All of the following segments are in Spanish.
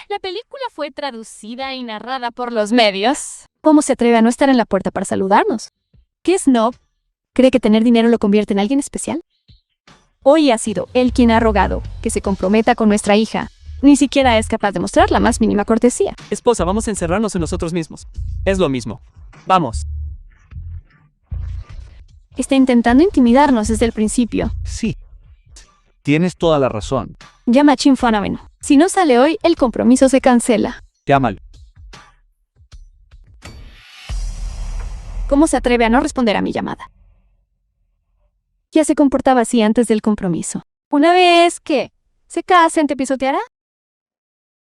La película fue traducida y narrada por los medios. ¿Cómo se atreve a no estar en la puerta para saludarnos? ¿Qué snob? ¿Cree que tener dinero lo convierte en alguien especial? Hoy ha sido él quien ha rogado que se comprometa con nuestra hija. Ni siquiera es capaz de mostrar la más mínima cortesía. Esposa, vamos a encerrarnos en nosotros mismos. Es lo mismo. Vamos. Está intentando intimidarnos desde el principio. Sí. Tienes toda la razón. Llama a Chin Fanamen. Si no sale hoy, el compromiso se cancela. Llámalo. ¿Cómo se atreve a no responder a mi llamada? Ya se comportaba así antes del compromiso. Una vez que se casen, ¿te pisoteará?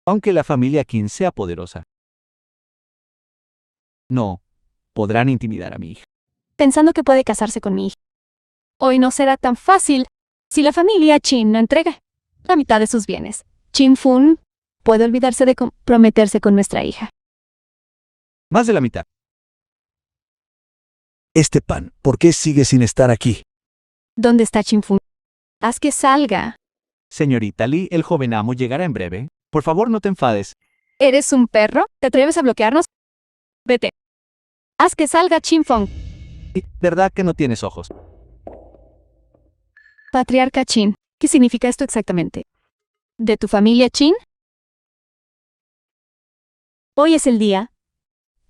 Aunque la familia Kim sea poderosa, no podrán intimidar a mi hija. Pensando que puede casarse con mi hija. Hoy no será tan fácil si la familia Chin no entrega la mitad de sus bienes. Chin Fun puede olvidarse de comprometerse con nuestra hija. Más de la mitad. Pan, ¿por qué sigue sin estar aquí? ¿Dónde está Chin Fun? Haz que salga. Señorita Lee, el joven amo llegará en breve. Por favor, no te enfades. ¿Eres un perro? ¿Te atreves a bloquearnos? Vete. Haz que salga Chin Fun. ¿Verdad que no tienes ojos? Patriarca Chin. ¿Qué significa esto exactamente? ¿De tu familia Chin? Hoy es el día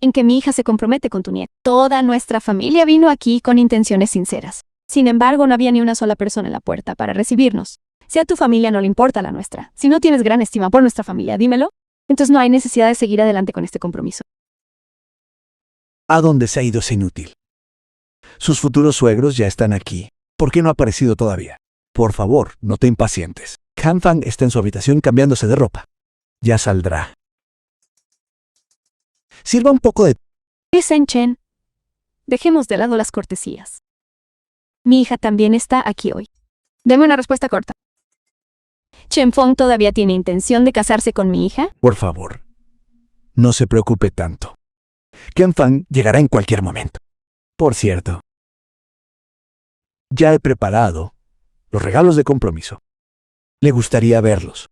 en que mi hija se compromete con tu nieto. Toda nuestra familia vino aquí con intenciones sinceras. Sin embargo, no había ni una sola persona en la puerta para recibirnos. Si a tu familia no le importa la nuestra, si no tienes gran estima por nuestra familia, dímelo. Entonces no hay necesidad de seguir adelante con este compromiso. ¿A dónde se ha ido ese inútil? Sus futuros suegros ya están aquí. ¿Por qué no ha aparecido todavía? Por favor, no te impacientes. Han Fang está en su habitación cambiándose de ropa. Ya saldrá. Sirva un poco de... Sen Chen, dejemos de lado las cortesías. Mi hija también está aquí hoy. Deme una respuesta corta. ¿Chen Fong todavía tiene intención de casarse con mi hija? Por favor, no se preocupe tanto. Han Fang llegará en cualquier momento. Por cierto, ya he preparado los regalos de compromiso. Le gustaría verlos.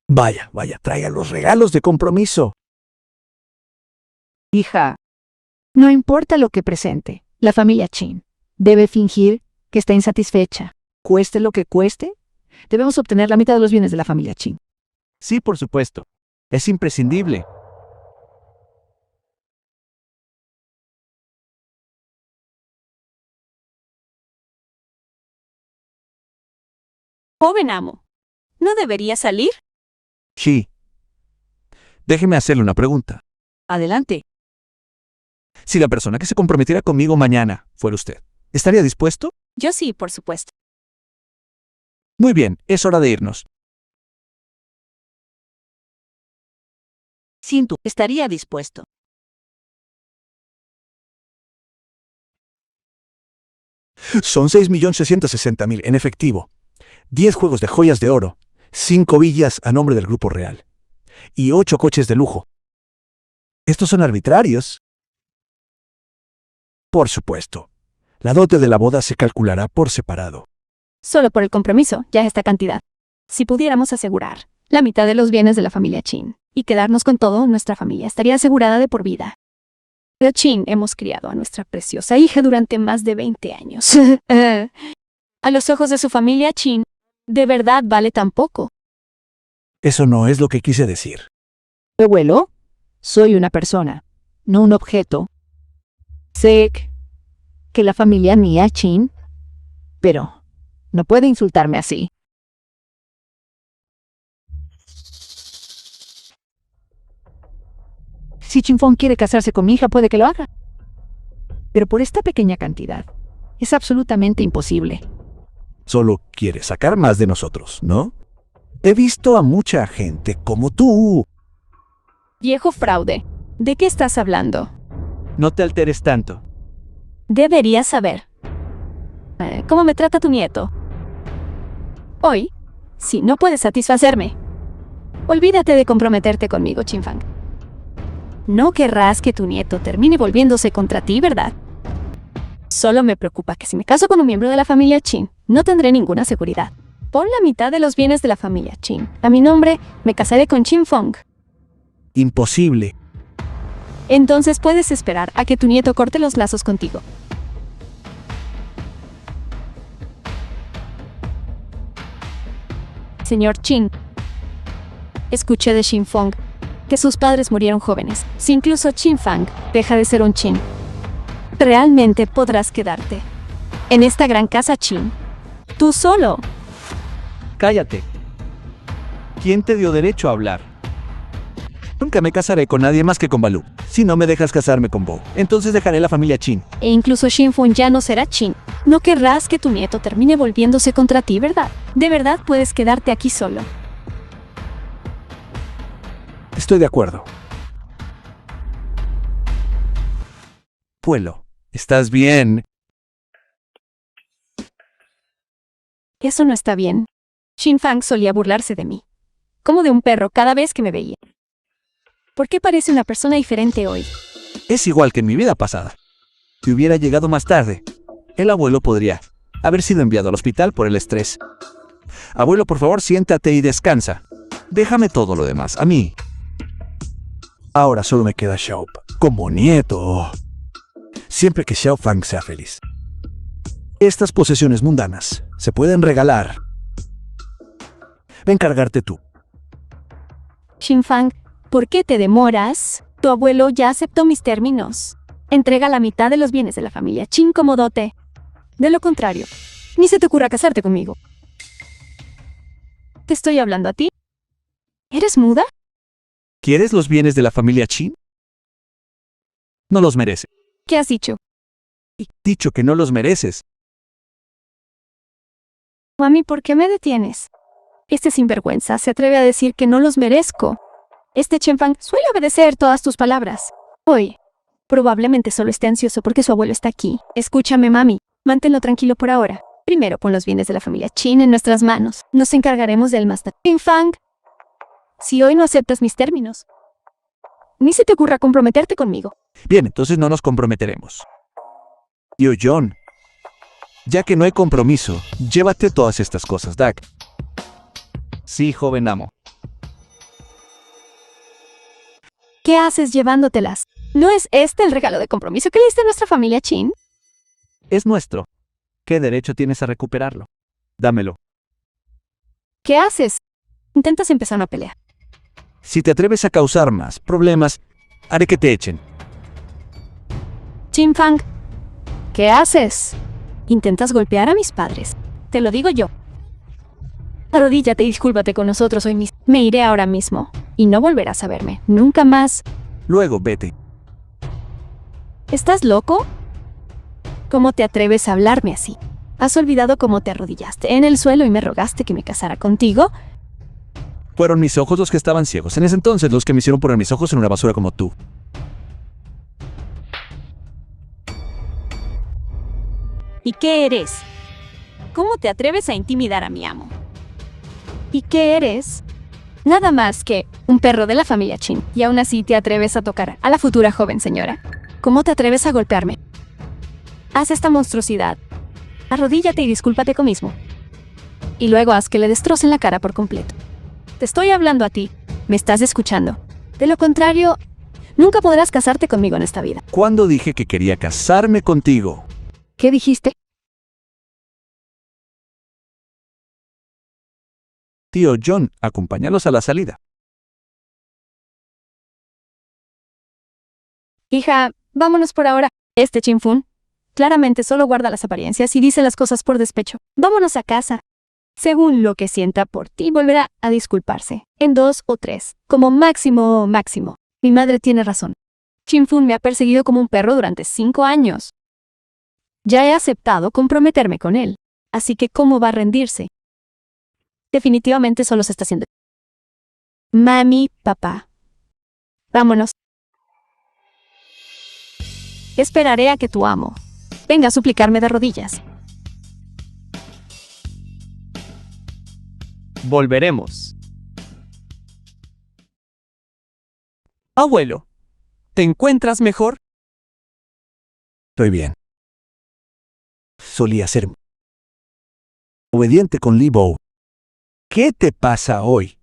Vaya, traiga los regalos de compromiso. Hija, no importa lo que presente, la familia Chin debe fingir que está insatisfecha. Cueste lo que cueste, debemos obtener la mitad de los bienes de la familia Chin. Sí, por supuesto. Es imprescindible. Joven amo, ¿no debería salir? Sí. Déjeme hacerle una pregunta. Adelante. Si la persona que se comprometiera conmigo mañana fuera usted, ¿estaría dispuesto? Yo sí, por supuesto. Muy bien, es hora de irnos. Sintu, estaría dispuesto. Son 6.660.000 en efectivo. 10 juegos de joyas de oro. 5 villas a nombre del Grupo Real. Y 8 coches de lujo. ¿Estos son arbitrarios? Por supuesto. La dote de la boda se calculará por separado. Solo por el compromiso, ya esta cantidad. Si pudiéramos asegurar la mitad de los bienes de la familia Chin y quedarnos con todo, nuestra familia estaría asegurada de por vida. De Chin hemos criado a nuestra preciosa hija durante más de 20 años. A los ojos de su familia Chin, ¿de verdad vale tan poco? Eso no es lo que quise decir. Abuelo, soy una persona, no un objeto. Sé que la familia mía Chin, pero no puede insultarme así. Si Chin Fong quiere casarse con mi hija, puede que lo haga. Pero por esta pequeña cantidad, es absolutamente imposible. Solo quiere sacar más de nosotros, ¿no? He visto a mucha gente como tú. Viejo fraude, ¿de qué estás hablando? No te alteres tanto. Deberías saber. ¿Cómo me trata tu nieto? Hoy, si no puedes satisfacerme, olvídate de comprometerte conmigo, Chin Fang. No querrás que tu nieto termine volviéndose contra ti, ¿verdad? Solo me preocupa que si me caso con un miembro de la familia Chin, no tendré ninguna seguridad. Pon la mitad de los bienes de la familia Qin. A mi nombre, me casaré con Qin Feng. Imposible. Entonces puedes esperar a que tu nieto corte los lazos contigo. Señor Qin, escuché de Qin Feng que sus padres murieron jóvenes. Si incluso Qin Feng deja de ser un Qin, realmente podrás quedarte en esta gran casa Qin, tú solo. Cállate. ¿Quién te dio derecho a hablar? Nunca me casaré con nadie más que con Baloo. Si no me dejas casarme con Bo, entonces dejaré la familia Qin. E incluso Qin Feng ya no será Qin. No querrás que tu nieto termine volviéndose contra ti, ¿verdad? De verdad puedes quedarte aquí solo. Estoy de acuerdo. Puelo, ¿estás bien? Eso no está bien. Qin Feng solía burlarse de mí, como de un perro cada vez que me veía. ¿Por qué parece una persona diferente hoy? Es igual que en mi vida pasada. Si hubiera llegado más tarde, el abuelo podría haber sido enviado al hospital por el estrés. Abuelo, por favor, siéntate y descansa. Déjame todo lo demás, a mí. Ahora solo me queda Xiao como nieto. Siempre que Xiao Fang sea feliz. Estas posesiones mundanas se pueden regalar. Ven cargarte tú. Qin Feng, ¿por qué te demoras? Tu abuelo ya aceptó mis términos. Entrega la mitad de los bienes de la familia Qin como dote. De lo contrario, ni se te ocurra casarte conmigo. ¿Te estoy hablando a ti? ¿Eres muda? ¿Quieres los bienes de la familia Qin? No los merece. ¿Qué has dicho? He dicho que no los mereces. Mami, ¿por qué me detienes? Este sinvergüenza se atreve a decir que no los merezco. Este Qin Feng suele obedecer todas tus palabras. Hoy, probablemente solo esté ansioso porque su abuelo está aquí. Escúchame, mami. Manténlo tranquilo por ahora. Primero pon los bienes de la familia Qin en nuestras manos. Nos encargaremos del más tarde. Qin Feng, si hoy no aceptas mis términos, ni se te ocurra comprometerte conmigo. Bien, entonces no nos comprometeremos. Tío John, ya que no hay compromiso, llévate todas estas cosas, Dak. Sí, joven amo. ¿Qué haces llevándotelas? ¿No es este el regalo de compromiso que le diste a nuestra familia Qin? Es nuestro. ¿Qué derecho tienes a recuperarlo? Dámelo. ¿Qué haces? Intentas empezar una pelea. Si te atreves a causar más problemas, haré que te echen. Qin Feng, ¿qué haces? Intentas golpear a mis padres. Te lo digo yo. Arrodíllate y discúlpate con nosotros hoy mismo. Me iré ahora mismo. Y no volverás a verme. Nunca más. Luego vete. ¿Estás loco? ¿Cómo te atreves a hablarme así? ¿Has olvidado cómo te arrodillaste en el suelo y me rogaste que me casara contigo? Fueron mis ojos los que estaban ciegos. En ese entonces los que me hicieron poner mis ojos en una basura como tú. ¿Y qué eres? ¿Cómo te atreves a intimidar a mi amo? ¿Y qué eres? Nada más que un perro de la familia Qin. Y aún así te atreves a tocar a la futura joven señora. ¿Cómo te atreves a golpearme? Haz esta monstruosidad. Arrodíllate y discúlpate conmigo mismo. Y luego haz que le destrocen la cara por completo. Te estoy hablando a ti. ¿Me estás escuchando? De lo contrario, nunca podrás casarte conmigo en esta vida. ¿Cuándo dije que quería casarme contigo? ¿Qué dijiste? Tío John, acompáñalos a la salida. Hija, vámonos por ahora. Este Qin Feng claramente solo guarda las apariencias y dice las cosas por despecho. Vámonos a casa. Según lo que sienta por ti, volverá a disculparse. En 2 o 3, como máximo. Mi madre tiene razón. Qin Feng me ha perseguido como un perro durante 5 años. Ya he aceptado comprometerme con él. Así que, ¿cómo va a rendirse? Definitivamente solo se está haciendo. Mami, papá. Vámonos. Esperaré a que tu amo venga a suplicarme de rodillas. Volveremos. Abuelo, ¿te encuentras mejor? Estoy bien. Solía ser obediente con Li Bo. ¿Qué te pasa hoy?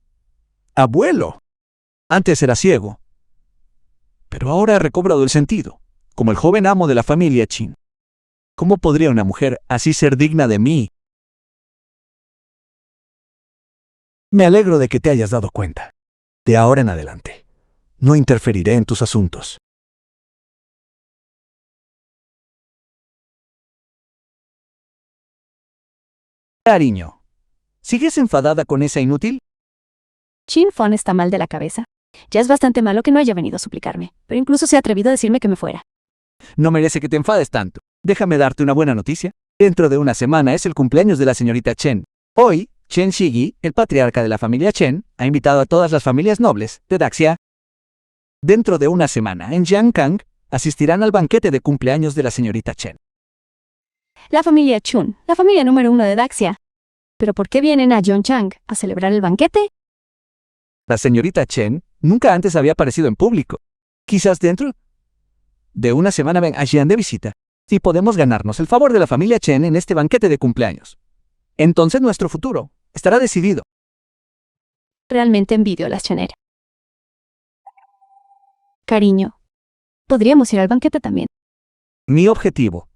Abuelo. Antes era ciego, pero ahora he recobrado el sentido, como el joven amo de la familia Chin. ¿Cómo podría una mujer así ser digna de mí? Me alegro de que te hayas dado cuenta. De ahora en adelante, no interferiré en tus asuntos. Cariño, ¿sigues enfadada con esa inútil? Chin Fon está mal de la cabeza. Ya es bastante malo que no haya venido a suplicarme, pero incluso se ha atrevido a decirme que me fuera. No merece que te enfades tanto. Déjame darte una buena noticia. Dentro de una semana es el cumpleaños de la señorita Chen. Hoy, Chen Shigi, el patriarca de la familia Chen, ha invitado a todas las familias nobles de Daxia. Dentro de una semana, en Jiankang, asistirán al banquete de cumpleaños de la señorita Chen. La familia Chun, la familia número 1 de Daxia. ¿Pero por qué vienen a Yongchang a celebrar el banquete? La señorita Chen nunca antes había aparecido en público. Quizás dentro de una semana ven a Jian de visita y podemos ganarnos el favor de la familia Chen en este banquete de cumpleaños. Entonces nuestro futuro estará decidido. Realmente envidio a las Chener. Cariño, podríamos ir al banquete también. Mi objetivo,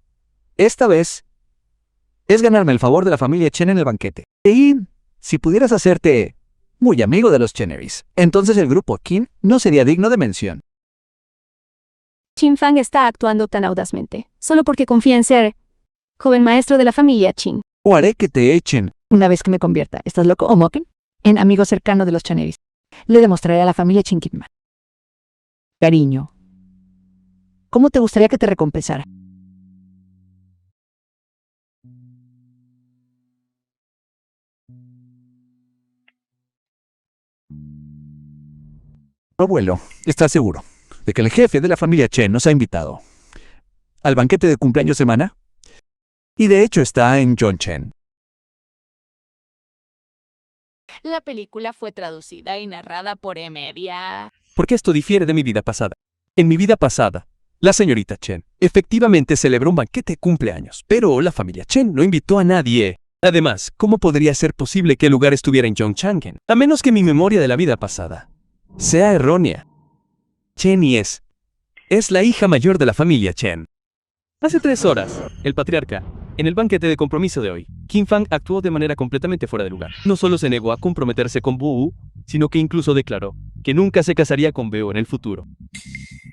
esta vez, es ganarme el favor de la familia Chen en el banquete. Y si pudieras hacerte muy amigo de los Cheneris, entonces el grupo Qin no sería digno de mención. Qin Fang está actuando tan audazmente, solo porque confía en ser joven maestro de la familia Qin. O haré que te echen. Una vez que me convierta, ¿estás loco, Omoken? En amigo cercano de los Chaneris. Le demostraré a la familia Chinkitman. Cariño, ¿cómo te gustaría que te recompensara? Abuelo, ¿estás seguro de que el jefe de la familia Chen nos ha invitado al banquete de cumpleaños semana? Y de hecho está en Yongchen. La película fue traducida y narrada por Emedia. Porque esto difiere de mi vida pasada. En mi vida pasada, la señorita Chen efectivamente celebró un banquete de cumpleaños, pero la familia Chen no invitó a nadie. Además, ¿cómo podría ser posible que el lugar estuviera en Yongchang? A menos que mi memoria de la vida pasada sea errónea. Chen es la hija mayor de la familia Chen. Hace 3 horas, el patriarca, en el banquete de compromiso de hoy, Qin Fang actuó de manera completamente fuera de lugar. No solo se negó a comprometerse con Bu, sino que incluso declaró que nunca se casaría con Beo en el futuro,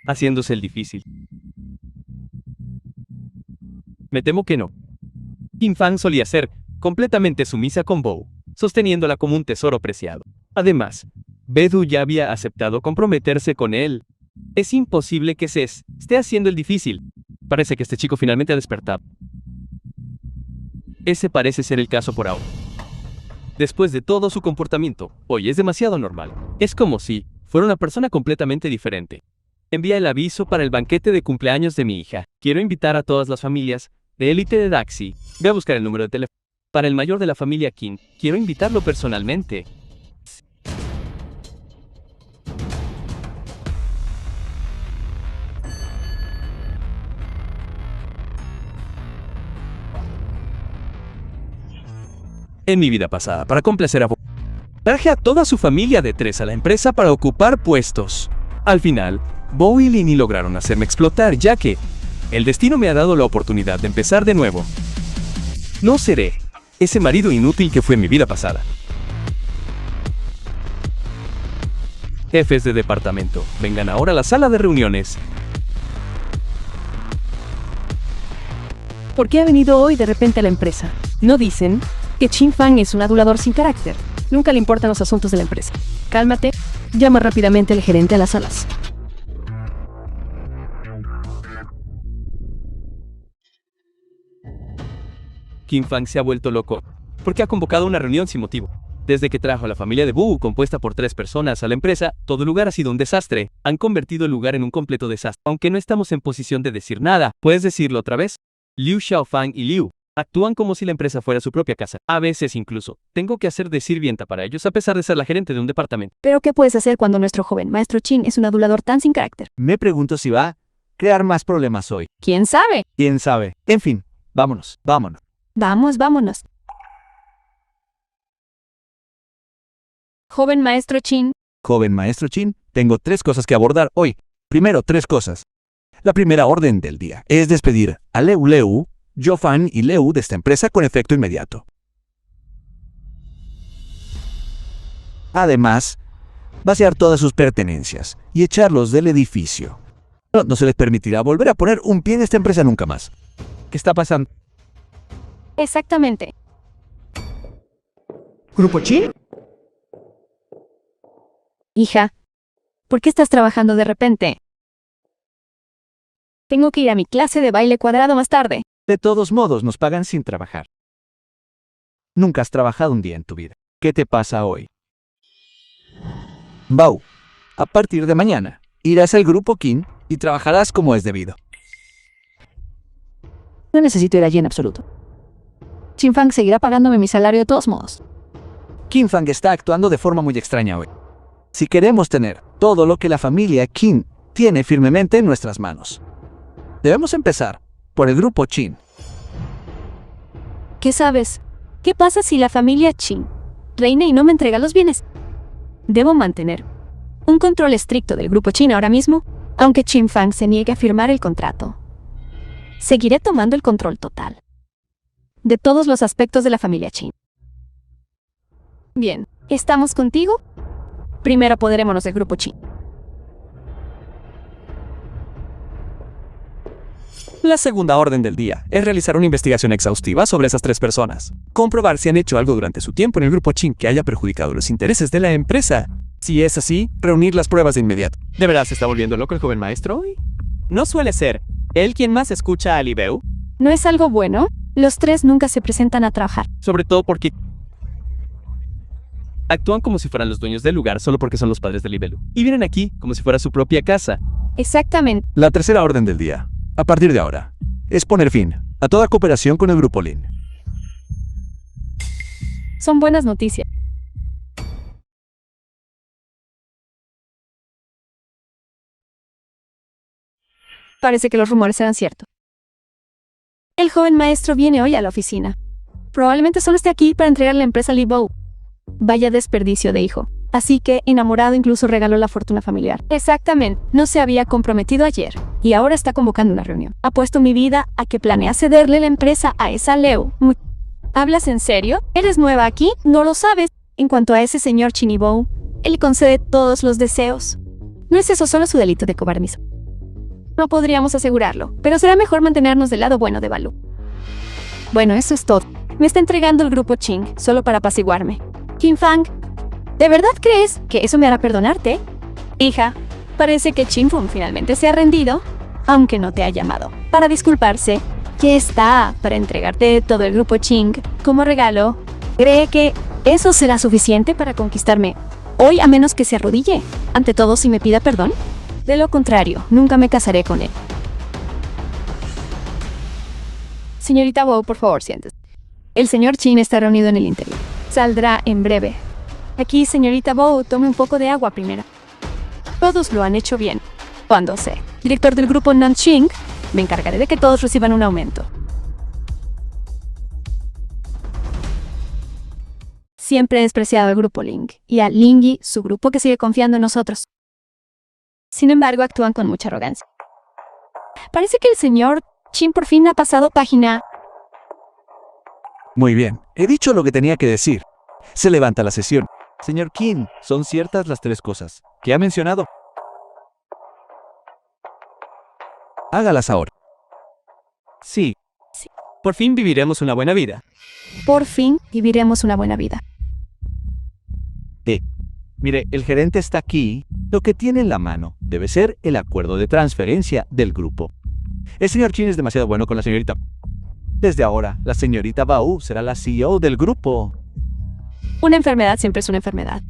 haciéndose el difícil. Me temo que no. Qin Fang solía ser completamente sumisa con Bo, sosteniéndola como un tesoro preciado. Además, Bedu ya había aceptado comprometerse con él. Es imposible que se esté haciendo el difícil. Parece que este chico finalmente ha despertado. Ese parece ser el caso por ahora. Después de todo su comportamiento, hoy es demasiado normal. Es como si fuera una persona completamente diferente. Envía el aviso para el banquete de cumpleaños de mi hija. Quiero invitar a todas las familias de élite de Daxi. Ve a buscar el número de teléfono. Para el mayor de la familia Qin, quiero invitarlo personalmente. En mi vida pasada, para complacer a Bo, traje a toda su familia de 3 a la empresa para ocupar puestos. Al final, Bo y Lini lograron hacerme explotar, ya que el destino me ha dado la oportunidad de empezar de nuevo. No seré ese marido inútil que fue en mi vida pasada. Jefes de departamento, vengan ahora a la sala de reuniones. ¿Por qué ha venido hoy de repente a la empresa? ¿No dicen que Qin Fang es un adulador sin carácter? Nunca le importan los asuntos de la empresa. Cálmate. Llama rápidamente al gerente a las salas. Qin Fang se ha vuelto loco, porque ha convocado una reunión sin motivo. Desde que trajo a la familia de Bu, compuesta por 3 personas a la empresa, todo el lugar ha sido un desastre. Han convertido el lugar en un completo desastre. Aunque no estamos en posición de decir nada, ¿puedes decirlo otra vez? Liu Xiaofang y Liu actúan como si la empresa fuera su propia casa. A veces incluso, tengo que hacer de sirvienta para ellos a pesar de ser la gerente de un departamento. ¿Pero qué puedes hacer cuando nuestro joven maestro Qin es un adulador tan sin carácter? Me pregunto si va a crear más problemas hoy. ¿Quién sabe? ¿Quién sabe? En fin, vámonos. Vámonos. Joven maestro Chin, Joven maestro Chin, tengo 3 cosas que abordar hoy. Primero, 3 cosas. La primera orden del día es despedir a Leu, Jofan y Leu de esta empresa con efecto inmediato. Además, vaciar todas sus pertenencias y echarlos del edificio. No se les permitirá volver a poner un pie en esta empresa nunca más. ¿Qué está pasando? exactamente. ¿Grupo Chin? Hija, ¿por qué estás trabajando de repente? Tengo que ir a mi clase de baile cuadrado más tarde. De todos modos, nos pagan sin trabajar. Nunca has trabajado un día en tu vida. ¿Qué te pasa hoy? Bau, a partir de mañana, irás al grupo Kin y trabajarás como es debido. No necesito ir allí en absoluto. Chin Fang seguirá pagándome mi salario de todos modos. Kim Fang está actuando de forma muy extraña hoy. Si queremos tener todo lo que la familia Qin tiene firmemente en nuestras manos, debemos empezar por el grupo Chin. ¿Qué sabes? ¿Qué pasa si la familia Chin reina y no me entrega los bienes? Debo mantener un control estricto del grupo Chin ahora mismo, aunque Chin Fang se niegue a firmar el contrato. Seguiré tomando el control total de todos los aspectos de la familia Chin. Bien, ¿estamos contigo? Primero apoderémonos del grupo Chin. La segunda orden del día es realizar una investigación exhaustiva sobre esas 3 personas. Comprobar si han hecho algo durante su tiempo en el grupo Chin que haya perjudicado los intereses de la empresa. Si es así, reunir las pruebas de inmediato. ¿De verdad se está volviendo loco el joven maestro hoy? No suele ser él quien más escucha a Libeu, ¿No es algo bueno? Los 3 nunca se presentan a trabajar. sobre todo porque actúan como si fueran los dueños del lugar solo porque son los padres de Libelu. Y vienen aquí como si fuera su propia casa. Exactamente. La tercera orden del día, a partir de ahora, es poner fin a toda cooperación con el grupo Lin. Son buenas noticias. Parece que los rumores eran ciertos. El joven maestro viene hoy a la oficina. Probablemente solo esté aquí para entregar la empresa a Libou. Vaya desperdicio de hijo. Así que, enamorado, incluso regaló la fortuna familiar. Exactamente. No se había comprometido ayer. Y ahora está convocando una reunión. Ha puesto mi vida a que planea cederle la empresa a esa Leu. ¿Hablas en serio? ¿Eres nueva aquí? No lo sabes. En cuanto a ese señor Chinibou, él concede todos los deseos. No es eso solo su delito de cobardice. No podríamos asegurarlo, pero será mejor mantenernos del lado bueno de Balu. Bueno, eso es todo. Me está entregando el grupo Ching, solo para apaciguarme. Kim Fang, ¿de verdad crees que eso me hará perdonarte? Hija, parece que Chin Fung finalmente se ha rendido, aunque no te ha llamado, para disculparse. Que está para entregarte todo el grupo Ching como regalo. ¿Cree que eso será suficiente para conquistarme hoy, a menos que se arrodille ante todos y me pida perdón? De lo contrario, nunca me casaré con él. Señorita Wu, por favor, siéntese. El señor Chin está reunido en el interior. Saldrá en breve. Aquí, señorita Wu, tome un poco de agua primero. Todos lo han hecho bien. Cuando sé, director del grupo Nanqing, me encargaré de que todos reciban un aumento. Siempre he despreciado al grupo Ling y a Lingyi, su grupo que sigue confiando en nosotros. Sin embargo, actúan con mucha arrogancia. Parece que el señor Chin por fin ha pasado página. Muy bien, he dicho lo que tenía que decir. Se levanta la sesión. Señor Qin, ¿son ciertas las 3 cosas que ha mencionado? Hágalas ahora. Sí. Por fin viviremos una buena vida. Por fin viviremos una buena vida. Mire, el gerente está aquí. Lo que tiene en la mano debe ser el acuerdo de transferencia del grupo. El señor Chin es demasiado bueno con la señorita. Desde ahora, la señorita Bau será la CEO del grupo. Una enfermedad siempre es una enfermedad.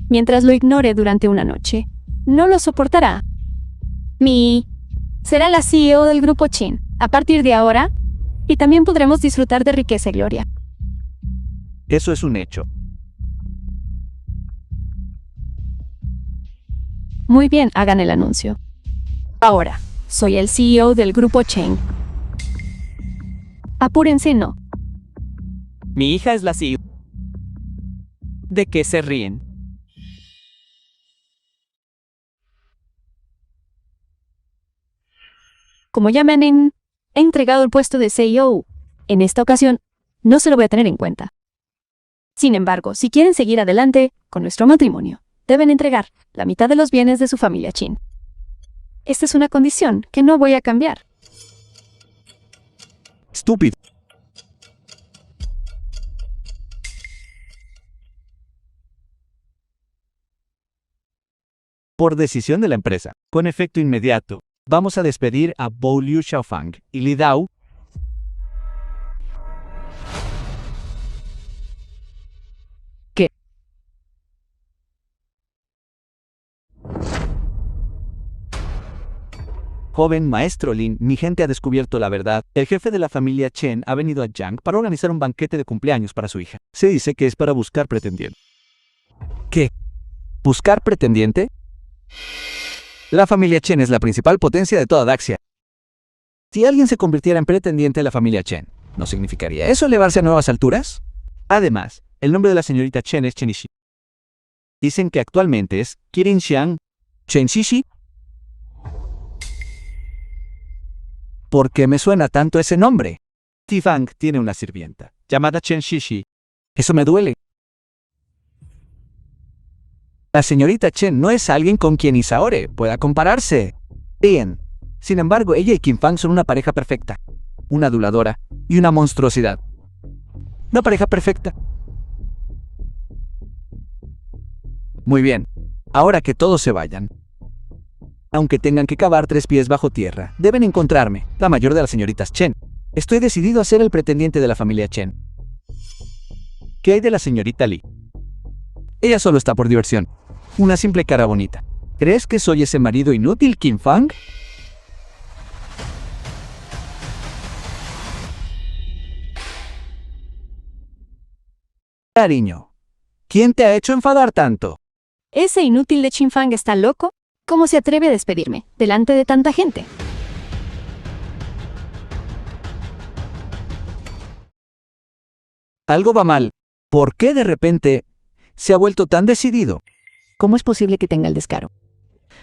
Mientras lo ignore durante una noche, no lo soportará. Mi será la CEO del grupo Chin a partir de ahora, y también podremos disfrutar de riqueza y gloria. Eso es un hecho. Muy bien, hagan el anuncio. Ahora, soy el CEO del grupo Cheng. Apúrense, no. Mi hija es la CEO. ¿De qué se ríen? Como ya me han entregado el puesto de CEO, en esta ocasión, no se lo voy a tener en cuenta. Sin embargo, si quieren seguir adelante con nuestro matrimonio, deben entregar la mitad de los bienes de su familia Chin. Esta es una condición que no voy a cambiar. Estúpido. Por decisión de la empresa, con efecto inmediato, vamos a despedir a Bo Liu Xiaofang y Li Dao. ¿Qué? Joven maestro Lin, mi gente ha descubierto la verdad. El jefe de la familia Chen ha venido a Yang para organizar un banquete de cumpleaños para su hija. Se dice que es para buscar pretendiente. ¿Qué? ¿Buscar pretendiente? La familia Chen es la principal potencia de toda Daxia. Si alguien se convirtiera en pretendiente de la familia Chen, ¿no significaría eso elevarse a nuevas alturas? Además, el nombre de la señorita Chen es Chenishi. Dicen que actualmente es Kirin Xiang Chenishi. ¿Por qué me suena tanto ese nombre? Tifang tiene una sirvienta, llamada Chen Shishi. Eso me duele. La señorita Chen no es alguien con quien Isaore pueda compararse. Bien. Sin embargo, ella y Kim Fang son una pareja perfecta. Una aduladora y una monstruosidad. Una pareja perfecta. Muy bien. Ahora que todos se vayan. Aunque tengan que cavar 3 pies bajo tierra, deben encontrarme, la mayor de las señoritas Chen. Estoy decidido a ser el pretendiente de la familia Chen. ¿Qué hay de la señorita Li? Ella solo está por diversión. Una simple cara bonita. ¿Crees que soy ese marido inútil, Kim Fang? Cariño, ¿quién te ha hecho enfadar tanto? ¿Ese inútil de Chin Fang está loco? ¿Cómo se atreve a despedirme delante de tanta gente? Algo va mal. ¿Por qué de repente se ha vuelto tan decidido? ¿Cómo es posible que tenga el descaro?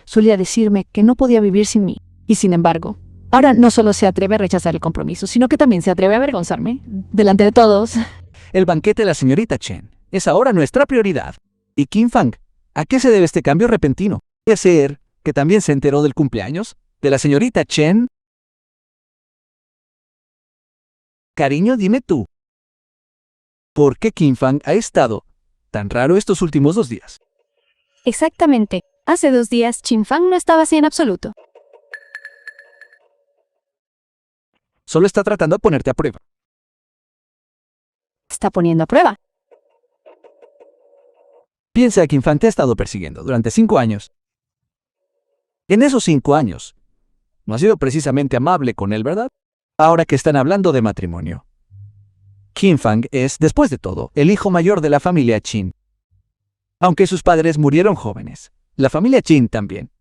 Solía decirme que no podía vivir sin mí. Y sin embargo, ahora no solo se atreve a rechazar el compromiso, sino que también se atreve a avergonzarme delante de todos. El banquete de la señorita Chen es ahora nuestra prioridad. ¿Y Kim Fang? ¿A qué se debe este cambio repentino? ¿Puede ser que también se enteró del cumpleaños de la señorita Chen? Cariño, dime tú. ¿Por qué Kim Fang ha estado tan raro estos últimos 2 días? Exactamente. Hace 2 días Chin Fang no estaba así en absoluto. Solo está tratando de ponerte a prueba. Está poniendo a prueba. Piensa que Kim Fang te ha estado persiguiendo durante 5 años. En esos 5 años, no has sido precisamente amable con él, ¿verdad? Ahora que están hablando de matrimonio. Kim Fang es, después de todo, el hijo mayor de la familia Qin. Aunque sus padres murieron jóvenes, la familia Qin también.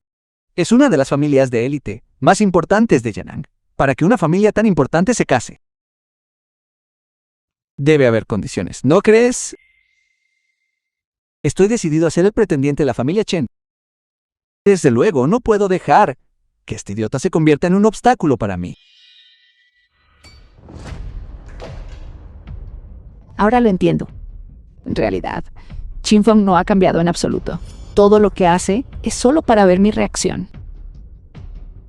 Es una de las familias de élite más importantes de Yan'an. Para que una familia tan importante se case, debe haber condiciones, ¿no crees? Estoy decidido a ser el pretendiente de la familia Chen. Desde luego, no puedo dejar que este idiota se convierta en un obstáculo para mí. Ahora lo entiendo. En realidad, Chin Fang no ha cambiado en absoluto. Todo lo que hace es solo para ver mi reacción.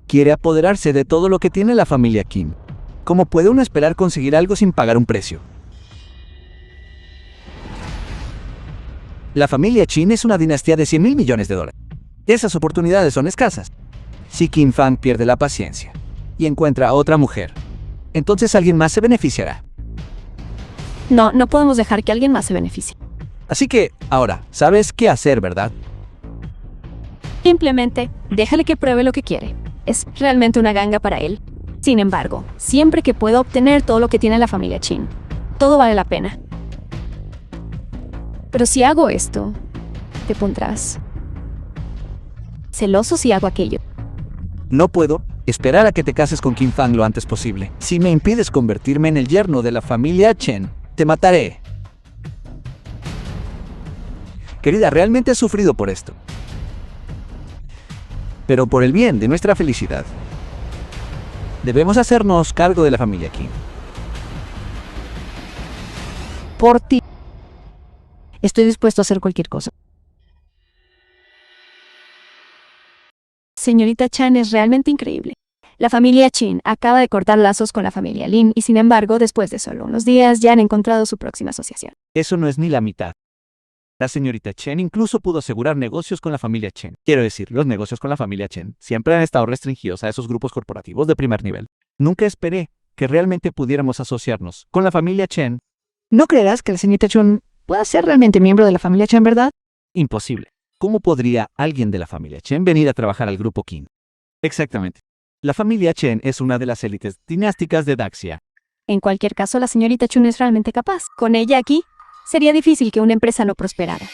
Quiere apoderarse de todo lo que tiene la familia Kim. ¿Cómo puede uno esperar conseguir algo sin pagar un precio? La familia Qin es una dinastía de 100.000 millones de dólares. Esas oportunidades son escasas. Si Kim Fang pierde la paciencia y encuentra a otra mujer, entonces alguien más se beneficiará. No, no podemos dejar que alguien más se beneficie. Así que, ahora, sabes qué hacer, ¿verdad? Simplemente, déjale que pruebe lo que quiere. Es realmente una ganga para él. Sin embargo, siempre que pueda obtener todo lo que tiene la familia Qin, todo vale la pena. Pero si hago esto, te pondrás celoso si hago aquello. No puedo esperar a que te cases con Kim Fang lo antes posible. Si me impides convertirme en el yerno de la familia Chen, te mataré. Querida, realmente he sufrido por esto. Pero por el bien de nuestra felicidad. Debemos hacernos cargo de la familia Kim. Por ti. Estoy dispuesto a hacer cualquier cosa. Señorita Chan es realmente increíble. La familia Chin acaba de cortar lazos con la familia Lin y sin embargo, después de solo unos días ya han encontrado su próxima asociación. Eso no es ni la mitad. La señorita Chen incluso pudo asegurar negocios con la familia Chen. Quiero decir, los negocios con la familia Chen siempre han estado restringidos a esos grupos corporativos de primer nivel. Nunca esperé que realmente pudiéramos asociarnos con la familia Chen. ¿No creerás que la señorita Chun pueda ser realmente miembro de la familia Chen, verdad? Imposible. ¿Cómo podría alguien de la familia Chen venir a trabajar al grupo Qin? Exactamente. La familia Chen es una de las élites dinásticas de Daxia. En cualquier caso, la señorita Chun es realmente capaz. Con ella aquí, sería difícil que una empresa no prosperara.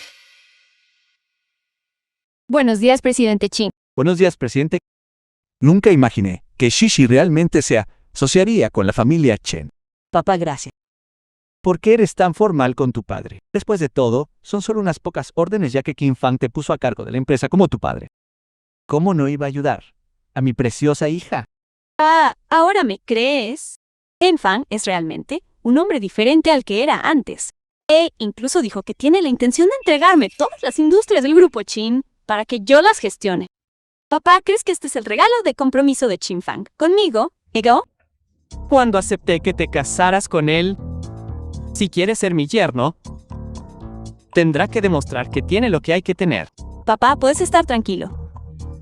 Buenos días, presidente Chin. Buenos días, presidente. Nunca imaginé que Shishi realmente se asociaría con la familia Chen. Papá, gracias. ¿Por qué eres tan formal con tu padre? Después de todo, son solo unas pocas órdenes ya que Qin Fang te puso a cargo de la empresa como tu padre. ¿Cómo no iba a ayudar a mi preciosa hija? Ah, ¿ahora me crees? Enfang es realmente un hombre diferente al que era antes. E incluso dijo que tiene la intención de entregarme todas las industrias del grupo Qin para que yo las gestione. Papá, ¿crees que este es el regalo de compromiso de Qin Fang conmigo, Ego? Cuando acepté que te casaras con él, si quieres ser mi yerno, tendrá que demostrar que tiene lo que hay que tener. Papá, puedes estar tranquilo.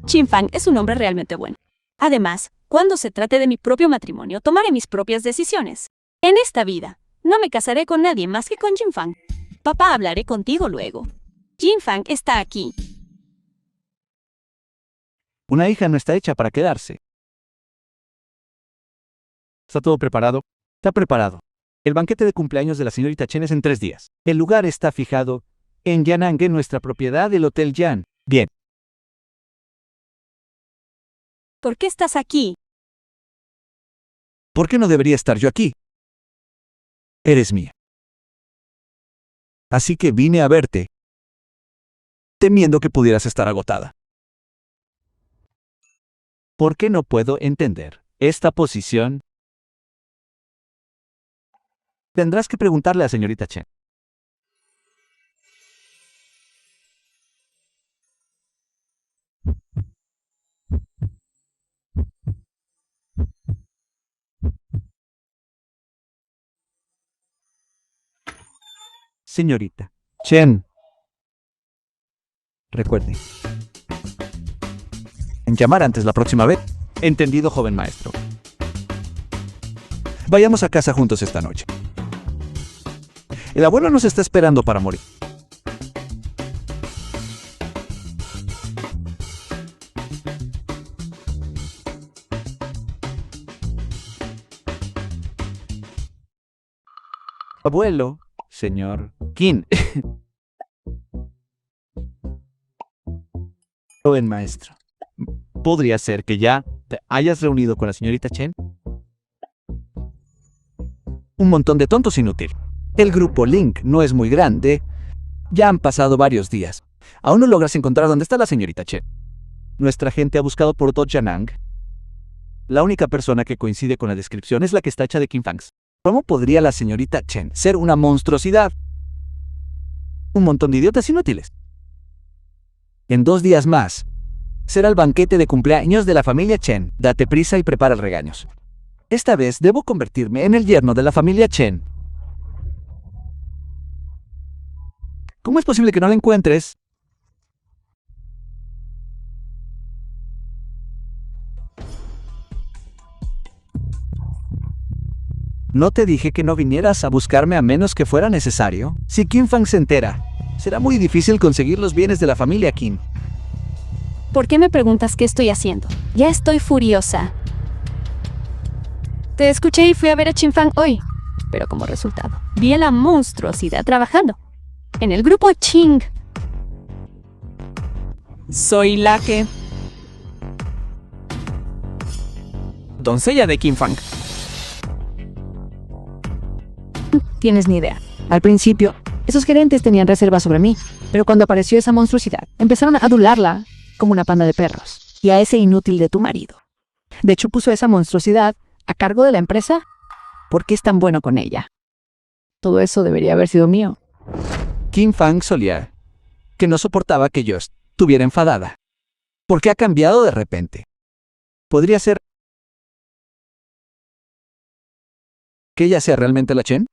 Qin Fang es un hombre realmente bueno. Además, cuando se trate de mi propio matrimonio, tomaré mis propias decisiones. En esta vida, no me casaré con nadie más que con Qin Fang. Papá, hablaré contigo luego. Qin Fang está aquí. Una hija no está hecha para quedarse. ¿Está todo preparado? Está preparado. El banquete de cumpleaños de la señorita Chen es en 3 días. El lugar está fijado en Yan'an, en nuestra propiedad, el Hotel Yan. Bien. ¿Por qué estás aquí? ¿Por qué no debería estar yo aquí? Eres mía. Así que vine a verte, temiendo que pudieras estar agotada. ¿Por qué no puedo entender esta posición? Tendrás que preguntarle a la señorita Chen. Señorita Chen. Recuerde. En llamar antes la próxima vez. Entendido, joven maestro. Vayamos a casa juntos esta noche. El abuelo nos está esperando para morir. Abuelo, señor Qin. Joven maestro, ¿podría ser que ya te hayas reunido con la señorita Chen? Un montón de tontos inútiles. El grupo Link no es muy grande. Ya han pasado varios días. Aún no logras encontrar dónde está la señorita Chen. Nuestra gente ha buscado por todo Yan'an. La única persona que coincide con la descripción es la que está hecha de Qin Fangs. ¿Cómo podría la señorita Chen ser una monstruosidad? Un montón de idiotas inútiles. En 2 días más, será el banquete de cumpleaños de la familia Chen. Date prisa y prepara regaños. Esta vez debo convertirme en el yerno de la familia Chen. ¿Cómo es posible que no la encuentres? ¿No te dije que no vinieras a buscarme a menos que fuera necesario? Si Qin Fang se entera, será muy difícil conseguir los bienes de la familia Qin. ¿Por qué me preguntas qué estoy haciendo? Ya estoy furiosa. Te escuché y fui a ver a Qin Fang hoy, pero como resultado, vi a la monstruosidad trabajando en el grupo Qin. Soy la que... doncella de Qin Fang. Tienes ni idea. Al principio, esos gerentes tenían reservas sobre mí, pero cuando apareció esa monstruosidad, empezaron a adularla como una panda de perros. Y a ese inútil de tu marido. De hecho, puso esa monstruosidad a cargo de la empresa. ¿Por qué es tan bueno con ella? Todo eso debería haber sido mío. Kim Fang solía que no soportaba que yo estuviera enfadada. ¿Por qué ha cambiado de repente? ¿Podría ser que ella sea realmente la Chen?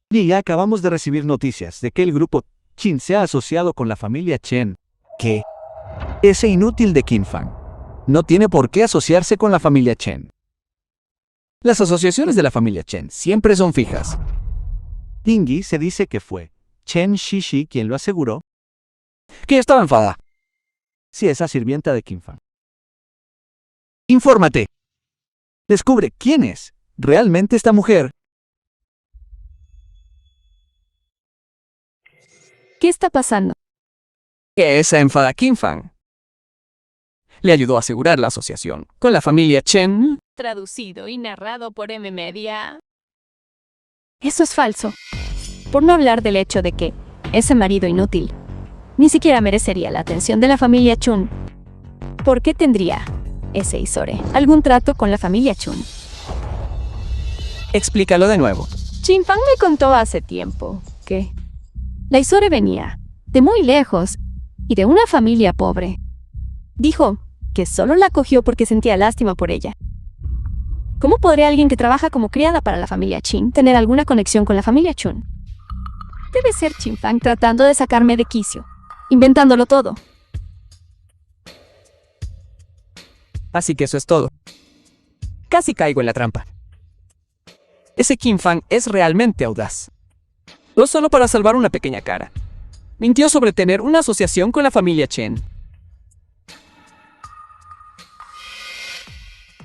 Y acabamos de recibir noticias de que el grupo Chin se ha asociado con la familia Chen. ¿Qué? Ese inútil de Kim Fang no tiene por qué asociarse con la familia Chen. Las asociaciones de la familia Chen siempre son fijas. Yingyi se dice que fue Chen Shishi quien lo aseguró que estaba enfadada. Si esa sirvienta de Kim Fang. Infórmate. Descubre quién es realmente esta mujer. ¿Qué está pasando? Que esa enfada Kim Fang le ayudó a asegurar la asociación con la familia Chen. Traducido y narrado por M-Media. Eso es falso. Por no hablar del hecho de que ese marido inútil ni siquiera merecería la atención de la familia Chun. ¿Por qué tendría ese Isore algún trato con la familia Chun? Explícalo de nuevo. Chin Fang me contó hace tiempo que la Isore venía de muy lejos y de una familia pobre. Dijo que solo la acogió porque sentía lástima por ella. ¿Cómo podría alguien que trabaja como criada para la familia Chin tener alguna conexión con la familia Chun? Debe ser Chin Fang tratando de sacarme de quicio, inventándolo todo. Así que eso es todo. Casi caigo en la trampa. Ese Kim Fang es realmente audaz. No solo para salvar una pequeña cara. Mintió sobre tener una asociación con la familia Chen.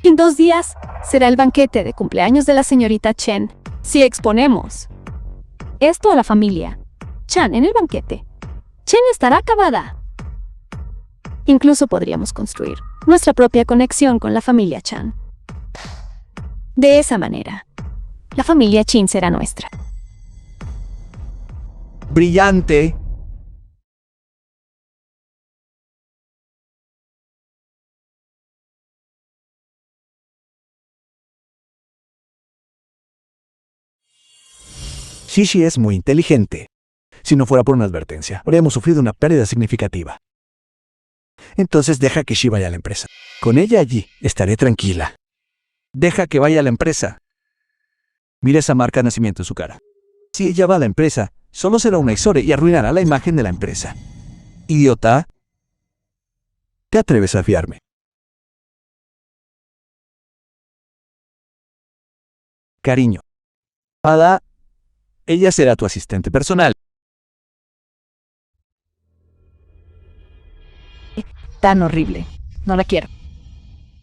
En 2 días será el banquete de cumpleaños de la señorita Chen. Si exponemos esto a la familia Chan en el banquete, Chen estará acabada. Incluso podríamos construir nuestra propia conexión con la familia Chan. De esa manera, la familia Chin será nuestra. Brillante. Shishi es muy inteligente. Si no fuera por una advertencia, habríamos sufrido una pérdida significativa. Entonces deja que Shi vaya a la empresa. Con ella allí, estaré tranquila. Deja que vaya a la empresa. Mira esa marca de nacimiento en su cara. Si ella va a la empresa, solo será una Isore y arruinará la imagen de la empresa. Idiota. ¿Te atreves a fiarme? Cariño. Ada. Ella será tu asistente personal. Tan horrible. No la quiero.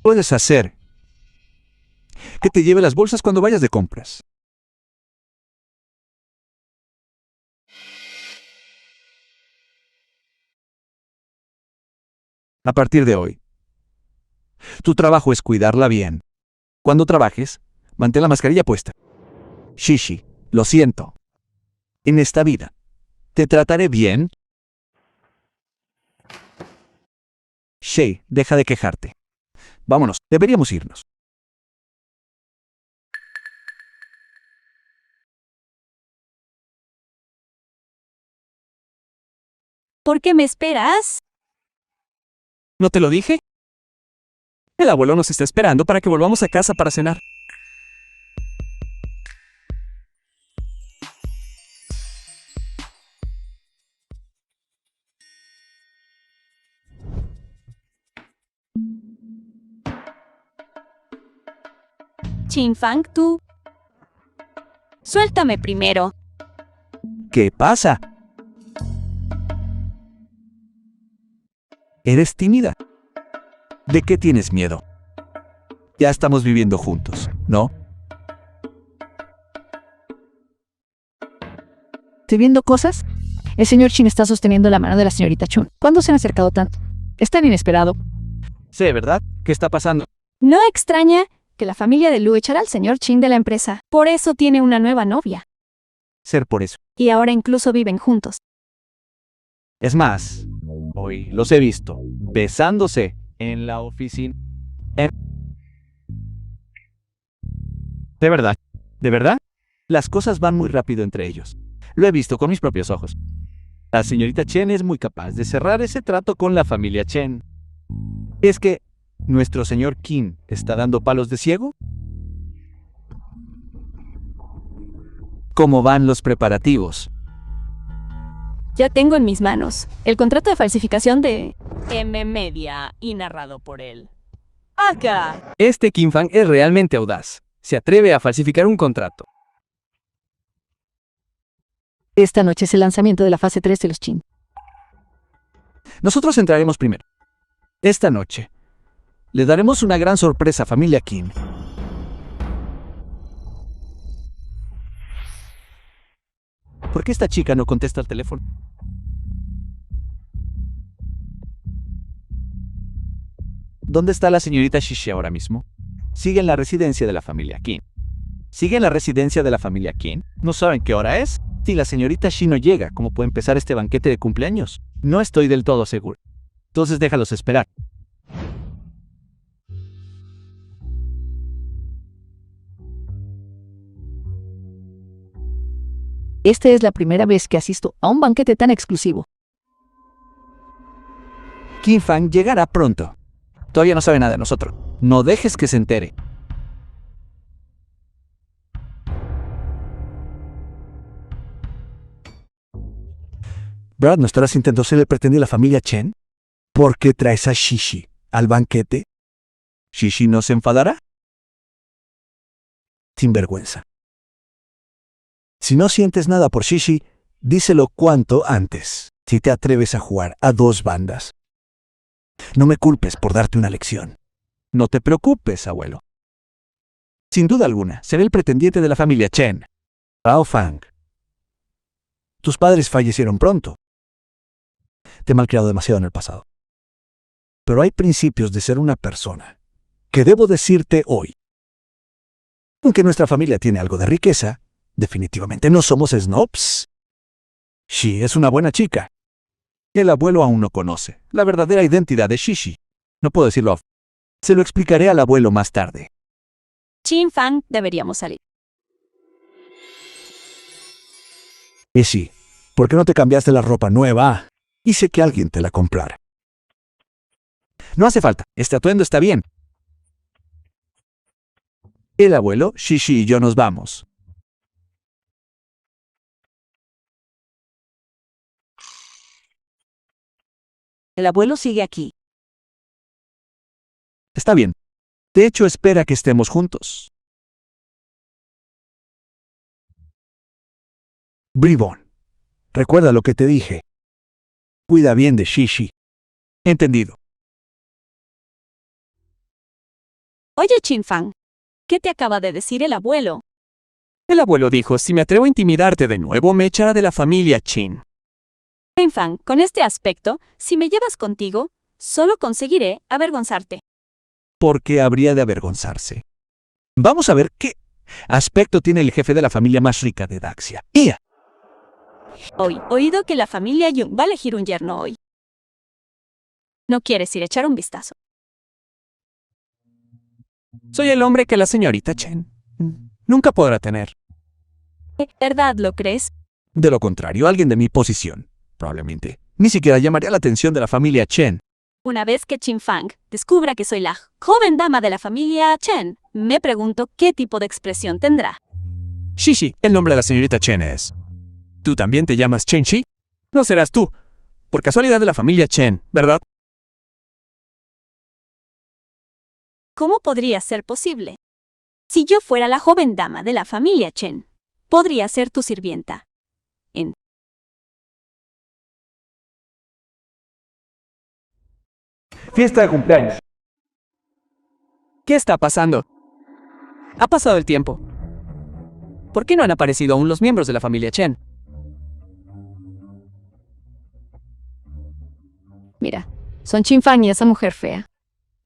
Puedes hacer que te lleve las bolsas cuando vayas de compras. A partir de hoy, tu trabajo es cuidarla bien. Cuando trabajes, mantén la mascarilla puesta. Shishi, lo siento. En esta vida, ¿te trataré bien? Shay, deja de quejarte. Vámonos, deberíamos irnos. ¿Por qué me esperas? ¿No te lo dije? El abuelo nos está esperando para que volvamos a casa para cenar. Chin Fang, tú. Suéltame primero. ¿Qué pasa? Eres tímida. ¿De qué tienes miedo? Ya estamos viviendo juntos, ¿no? ¿Estoy viendo cosas? El señor Chin está sosteniendo la mano de la señorita Chun. ¿Cuándo se han acercado tanto? Es tan inesperado. Sé, ¿verdad? ¿Qué está pasando? No extraña que la familia de Lu echará al señor Chin de la empresa. Por eso tiene una nueva novia. ser por eso. Y ahora incluso viven juntos. Es más, hoy los he visto besándose en la oficina. De verdad, de verdad, las cosas van muy rápido entre ellos. Lo he visto con mis propios ojos. La señorita Chen es muy capaz de cerrar ese trato con la familia Chen. ¿Es que nuestro señor Kim está dando palos de ciego? ¿Cómo van los preparativos? Ya tengo en mis manos el contrato de falsificación de... Media y narrado por él. Acá. Este Kim Fang es realmente audaz. Se atreve a falsificar un contrato. Esta noche es el lanzamiento de la fase 3 de los Chin. Nosotros entraremos primero. Esta noche, le daremos una gran sorpresa a familia Kim. ¿Por qué esta chica no contesta el teléfono? ¿Dónde está la señorita Shishi ahora mismo? Sigue en la residencia de la familia Kim. ¿Sigue en la residencia de la familia Kim? ¿No saben qué hora es? Si la señorita Shi no llega, ¿cómo puede empezar este banquete de cumpleaños? No estoy del todo seguro. Entonces déjalos esperar. Esta es la primera vez que asisto a un banquete tan exclusivo. Kim Fang llegará pronto. Todavía no sabe nada de nosotros. No dejes que se entere. Brad, ¿no estarás intentando ser el pretendido de la familia Chen? ¿Por qué traes a Shishi al banquete? ¿Shishi no se enfadará? Sin vergüenza. Si no sientes nada por Shishi, díselo cuanto antes, si te atreves a jugar a dos bandas. No me culpes por darte una lección. No te preocupes, abuelo. Sin duda alguna, seré el pretendiente de la familia Chen. Rao Fang. Tus padres fallecieron pronto. Te he malcriado demasiado en el pasado. Pero hay principios de ser una persona que debo decirte hoy. Aunque nuestra familia tiene algo de riqueza, definitivamente no somos snobs. Shi es una buena chica. El abuelo aún no conoce la verdadera identidad de Shishi. No puedo decirlo. Se lo explicaré al abuelo más tarde. Chin Fang, deberíamos salir. Y sí, ¿por qué no te cambiaste la ropa nueva? Hice que alguien te la comprara. No hace falta. Este atuendo está bien. El abuelo, Shishi y yo nos vamos. El abuelo sigue aquí. Está bien. De hecho, espera que estemos juntos. Bribón, recuerda lo que te dije. Cuida bien de Shishi. Entendido. Oye, Chin Fang, ¿qué te acaba de decir el abuelo? El abuelo dijo, si me atrevo a intimidarte de nuevo, me echará de la familia Chin. Chin Fang, con este aspecto, si me llevas contigo, solo conseguiré avergonzarte. ¿Por qué habría de avergonzarse? Vamos a ver qué aspecto tiene el jefe de la familia más rica de Daxia. ¡Ia! Hoy, oído que la familia Jung va a elegir un yerno hoy. ¿No quieres ir a echar un vistazo? Soy el hombre que la señorita Chen nunca podrá tener. ¿Verdad lo crees? De lo contrario, alguien de mi posición, probablemente, ni siquiera llamaría la atención de la familia Chen. Una vez que Chin Fang descubra que soy la joven dama de la familia Chen, me pregunto qué tipo de expresión tendrá. Shishi, el nombre de la señorita Chen es. ¿Tú también te llamas Chen Shi? No serás tú, por casualidad de la familia Chen, ¿verdad? ¿Cómo podría ser posible? Si yo fuera la joven dama de la familia Chen, podría ser tu sirvienta. Fiesta de cumpleaños. ¿Qué está pasando? Ha pasado el tiempo. ¿Por qué no han aparecido aún los miembros de la familia Chen? Mira, son Chin Fang y esa mujer fea.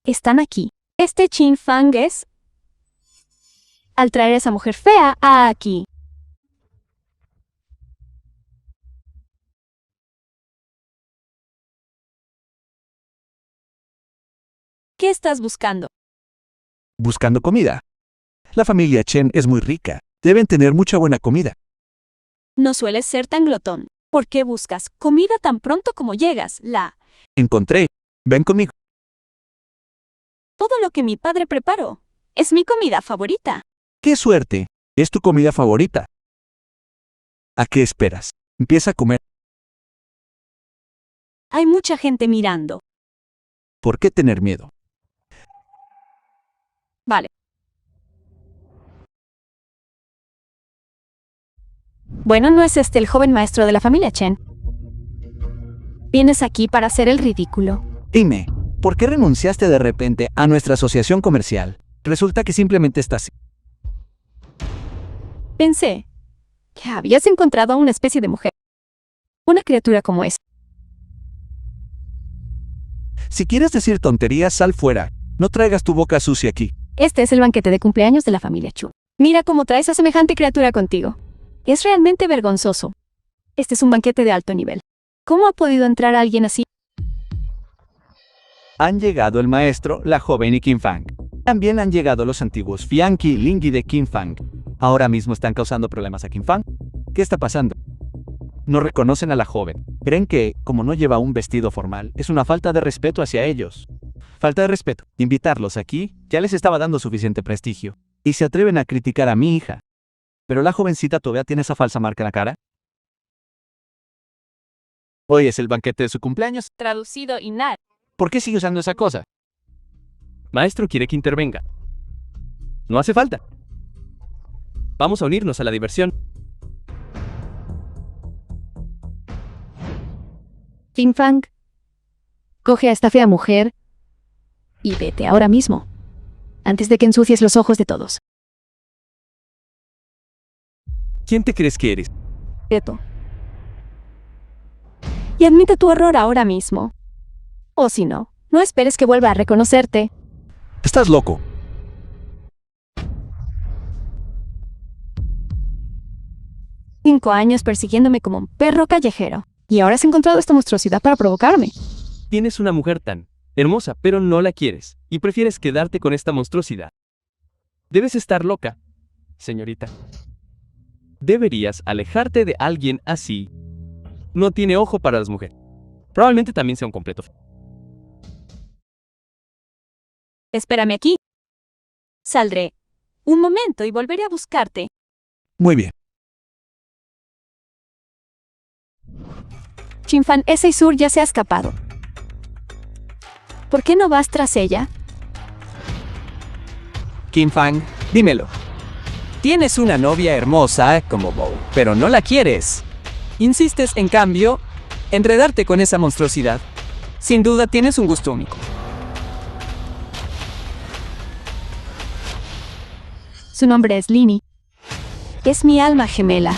Están aquí. Este Chin Fang es... Al traer a esa mujer fea aquí. ¿Qué estás buscando? Buscando comida. La familia Chen es muy rica. Deben tener mucha buena comida. No sueles ser tan glotón. ¿Por qué buscas comida tan pronto como llegas? Encontré. Ven conmigo. Todo lo que mi padre preparó es mi comida favorita. ¡Qué suerte! Es tu comida favorita. ¿A qué esperas? Empieza a comer. Hay mucha gente mirando. ¿Por qué tener miedo? Vale. Bueno, ¿no es este el joven maestro de la familia Chen? Vienes aquí para hacer el ridículo. Dime, ¿por qué renunciaste de repente a nuestra asociación comercial? Resulta que simplemente estás... Pensé que habías encontrado a una especie de mujer. Una criatura como esa. Si quieres decir tonterías, sal fuera. No traigas tu boca sucia aquí. Este es el banquete de cumpleaños de la familia Chu. Mira cómo traes a semejante criatura contigo. Es realmente vergonzoso. Este es un banquete de alto nivel. ¿Cómo ha podido entrar alguien así? Han llegado el maestro, la joven y Kim Fang. También han llegado los antiguos Fianqi y Lingyi de Kim Fang. Ahora mismo están causando problemas a Kim Fang. ¿Qué está pasando? No reconocen a la joven. Creen que, como no lleva un vestido formal, es una falta de respeto hacia ellos. Falta de respeto. Invitarlos aquí ya les estaba dando suficiente prestigio. Y se atreven a criticar a mi hija. ¿Pero la jovencita todavía tiene esa falsa marca en la cara? Hoy es el banquete de su cumpleaños. Traducido Inar. ¿Por qué sigue usando esa cosa? Maestro quiere que intervenga. No hace falta. Vamos a unirnos a la diversión. Kim Fang, coge a esta fea mujer y vete ahora mismo, antes de que ensucies los ojos de todos. ¿Quién te crees que eres? Eto. Y admite tu error ahora mismo. O si no, no esperes que vuelva a reconocerte. Estás loco. Cinco años persiguiéndome como un perro callejero. Y ahora has encontrado esta monstruosidad para provocarme. Tienes una mujer tan hermosa, pero no la quieres, y prefieres quedarte con esta monstruosidad. Debes estar loca, señorita. Deberías alejarte de alguien así. No tiene ojo para las mujeres. Probablemente también sea un completo. Espérame aquí. Saldré un momento y volveré a buscarte. Muy bien. Chinfan, ese Isur ya se ha escapado. ¿Por qué no vas tras ella? Kim Fang, dímelo. Tienes una novia hermosa como Bo, pero no la quieres. Insistes, en cambio, enredarte con esa monstruosidad. Sin duda tienes un gusto único. Su nombre es Lini. Es mi alma gemela.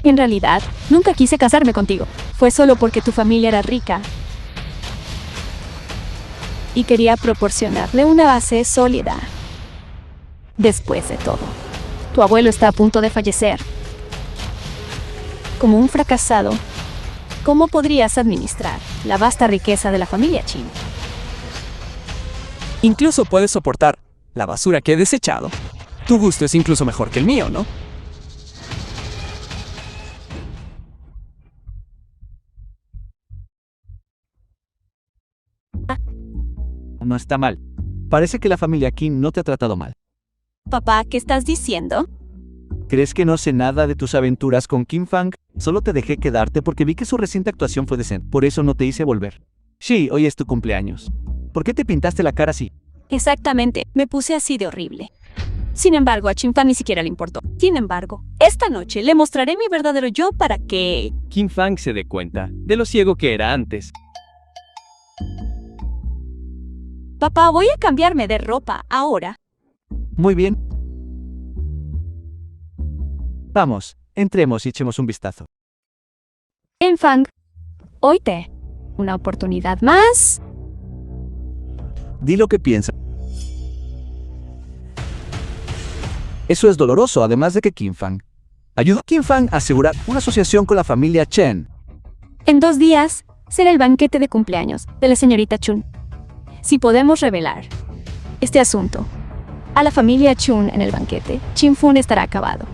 En realidad, nunca quise casarme contigo. Fue solo porque tu familia era rica. Y quería proporcionarle una base sólida. Después de todo, tu abuelo está a punto de fallecer. Como un fracasado, ¿cómo podrías administrar la vasta riqueza de la familia Chin? Incluso puedes soportar la basura que he desechado. Tu gusto es incluso mejor que el mío, ¿no? No está mal. Parece que la familia Kim no te ha tratado mal. Papá, ¿qué estás diciendo? ¿Crees que no sé nada de tus aventuras con Kim Fang? Solo te dejé quedarte porque vi que su reciente actuación fue decente. Por eso no te hice volver. Sí, hoy es tu cumpleaños. ¿Por qué te pintaste la cara así? Exactamente, me puse así de horrible. Sin embargo, a Chinfan ni siquiera le importó. Sin embargo, esta noche le mostraré mi verdadero yo para que... Kim Fang se dé cuenta de lo ciego que era antes. Papá, voy a cambiarme de ropa ahora. Muy bien. Vamos, entremos y echemos un vistazo. Enfang, oíte. Una oportunidad más. Di lo que piensas. Eso es doloroso, además de que Kim Fang ayudó a Kim Fang a asegurar una asociación con la familia Chen. En 2 días será el banquete de cumpleaños de la señorita Chun. Si podemos revelar este asunto a la familia Chun en el banquete, Chin Fun estará acabado.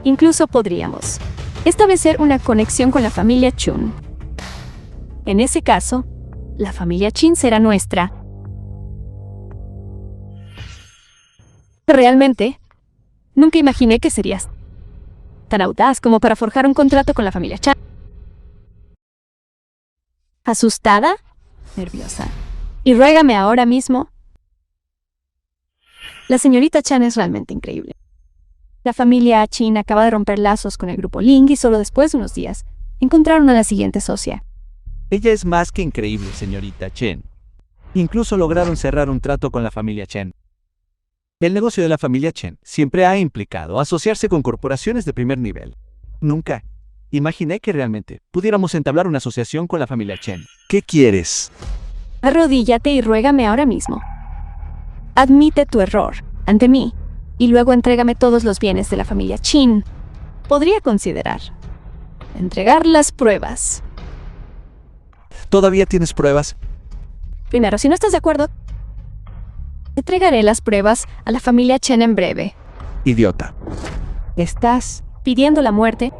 Incluso podríamos establecer una conexión con la familia Chun. En ese caso, la familia Chin será nuestra. Realmente, nunca imaginé que serías tan audaz como para forjar un contrato con la familia Chan. ¿Asustada? Nerviosa. Y ruégame ahora mismo. La señorita Chan es realmente increíble. La familia Chin acaba de romper lazos con el grupo Ling y solo después de unos días encontraron a la siguiente socia. Ella es más que increíble, señorita Chen. Incluso lograron cerrar un trato con la familia Chen. El negocio de la familia Chen siempre ha implicado asociarse con corporaciones de primer nivel. Nunca imaginé que realmente pudiéramos entablar una asociación con la familia Chen. ¿Qué quieres? Arrodíllate y ruégame ahora mismo. Admite tu error ante mí y luego entrégame todos los bienes de la familia Chin. Podría considerar entregar las pruebas. ¿Todavía tienes pruebas? Primero, si no estás de acuerdo, entregaré las pruebas a la familia Chen en breve. Idiota. ¿Estás pidiendo la muerte?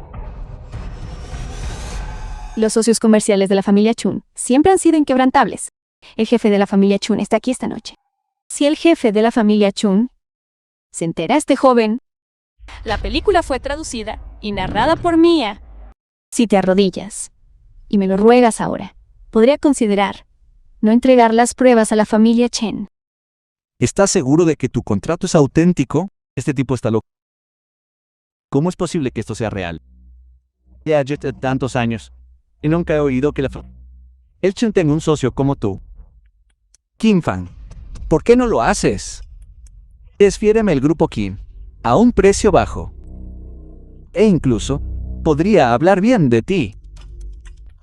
Los socios comerciales de la familia Chun siempre han sido inquebrantables. El jefe de la familia Chun está aquí esta noche. Si el jefe de la familia Chun se entera, este joven... La película fue traducida y narrada por Mia. Si te arrodillas y me lo ruegas ahora, podría considerar no entregar las pruebas a la familia Chen. ¿Estás seguro de que tu contrato es auténtico? Este tipo está loco. ¿Cómo es posible que esto sea real? Ya llevo tantos años y nunca he oído que el Chen tenga un socio como tú. Kim Fan, ¿por qué no lo haces? Desfiéreme el grupo Kim a un precio bajo. E incluso podría hablar bien de ti.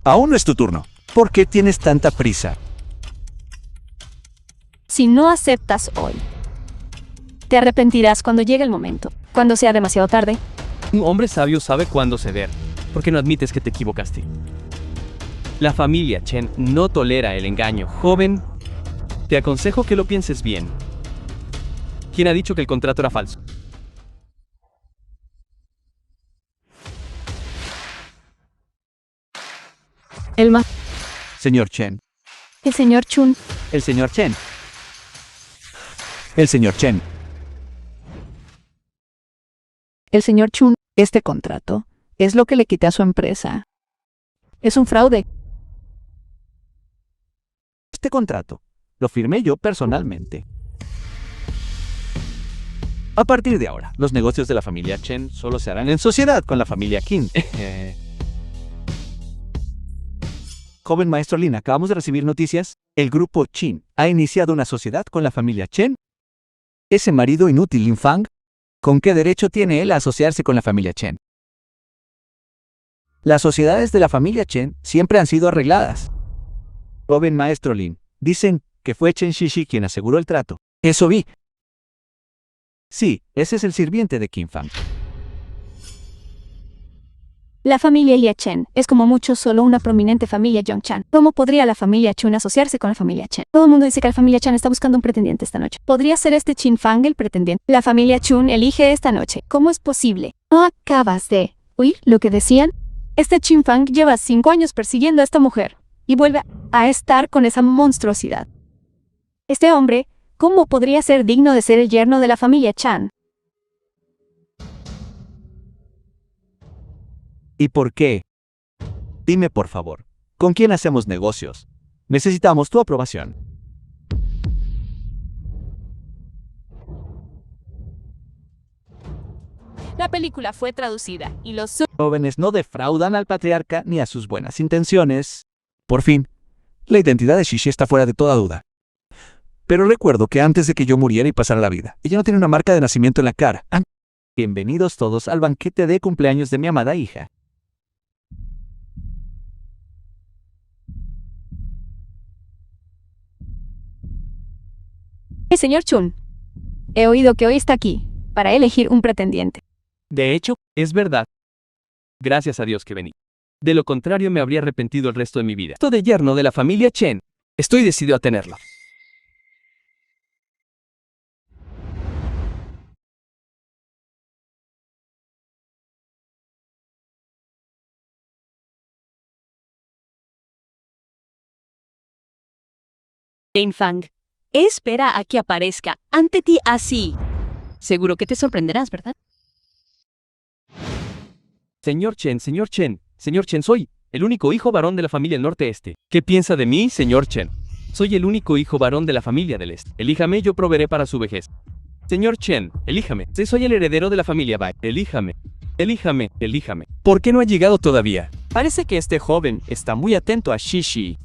Aún no es tu turno. ¿Por qué tienes tanta prisa? Si no aceptas hoy, te arrepentirás cuando llegue el momento, cuando sea demasiado tarde. Un hombre sabio sabe cuándo ceder. ¿Por qué no admites que te equivocaste? La familia Chen no tolera el engaño. Joven, te aconsejo que lo pienses bien. ¿Quién ha dicho que el contrato era falso? Señor Chen. El señor Chun. El señor Chen. El señor Chen. El señor Chun, este contrato es lo que le quité a su empresa. Es un fraude. Este contrato lo firmé yo personalmente. A partir de ahora, los negocios de la familia Chen solo se harán en sociedad con la familia Qin. Joven maestro Lin, acabamos de recibir noticias. El grupo Qin ha iniciado una sociedad con la familia Chen. Ese marido inútil Lin Fang, ¿con qué derecho tiene él a asociarse con la familia Chen? Las sociedades de la familia Chen siempre han sido arregladas. Joven maestro Lin, dicen que fue Chen Shishi quien aseguró el trato. Eso vi. Sí, ese es el sirviente de Kim Fang. La familia Lia Chen es como mucho solo una prominente familia Yongchan. ¿Cómo podría la familia Chun asociarse con la familia Chen? Todo el mundo dice que la familia Chan está buscando un pretendiente esta noche. ¿Podría ser este Chin Fang el pretendiente? La familia Chun elige esta noche. ¿Cómo es posible? ¿No acabas de oír lo que decían? Este Chin Fang lleva 5 años persiguiendo a esta mujer y vuelve a estar con esa monstruosidad. Este hombre, ¿cómo podría ser digno de ser el yerno de la familia Chan? ¿Y por qué? Dime por favor, ¿con quién hacemos negocios? Necesitamos tu aprobación. La película fue traducida y los Jóvenes no defraudan al patriarca ni a sus buenas intenciones. Por fin, la identidad de Shishi está fuera de toda duda. Pero recuerdo que antes de que yo muriera y pasara la vida, ella no tiene una marca de nacimiento en la cara. Bienvenidos todos al banquete de cumpleaños de mi amada hija. Señor Chun, he oído que hoy está aquí para elegir un pretendiente. De hecho, es verdad. Gracias a Dios que vení. De lo contrario me habría arrepentido el resto de mi vida. Esto de yerno de la familia Chen. Estoy decidido a tenerlo. Jane Fang, espera a que aparezca ante ti así. Seguro que te sorprenderás, ¿verdad? Señor Chen, soy el único hijo varón de la familia del norte-este. ¿Qué piensa de mí, señor Chen? Soy el único hijo varón de la familia del este. Elíjame, yo proveeré para su vejez. Señor Chen, elíjame. Soy el heredero de la familia Bai. Elíjame. ¿Por qué no ha llegado todavía? Parece que este joven está muy atento a Shishi.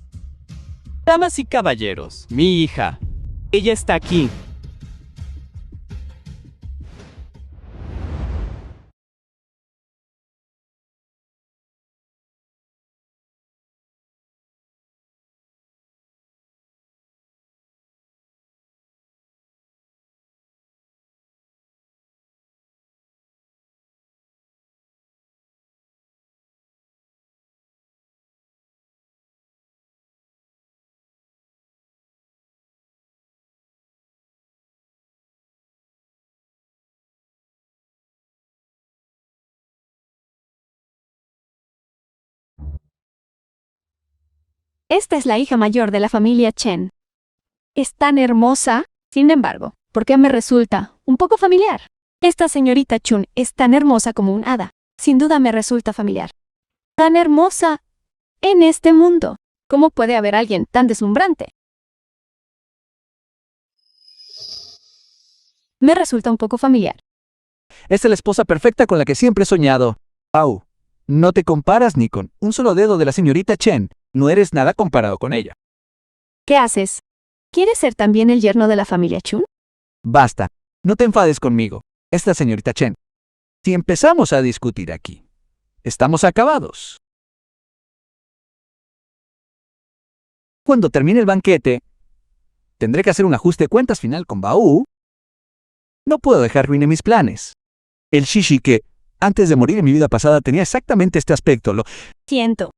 Damas y caballeros, mi hija. Ella está aquí. Esta es la hija mayor de la familia Chen. Es tan hermosa, sin embargo, ¿por qué me resulta un poco familiar? Esta señorita Chun es tan hermosa como un hada. Sin duda me resulta familiar. Tan hermosa en este mundo. ¿Cómo puede haber alguien tan deslumbrante? Me resulta un poco familiar. Esta es la esposa perfecta con la que siempre he soñado. Au, no te comparas ni con un solo dedo de la señorita Chen. No eres nada comparado con ella. ¿Qué haces? ¿Quieres ser también el yerno de la familia Chun? Basta, no te enfades conmigo, esta señorita Chen. Si empezamos a discutir aquí, estamos acabados. Cuando termine el banquete, tendré que hacer un ajuste de cuentas final con Bao. No puedo dejar ruine mis planes. El Shishi que, antes de morir en mi vida pasada, tenía exactamente este aspecto. Siento.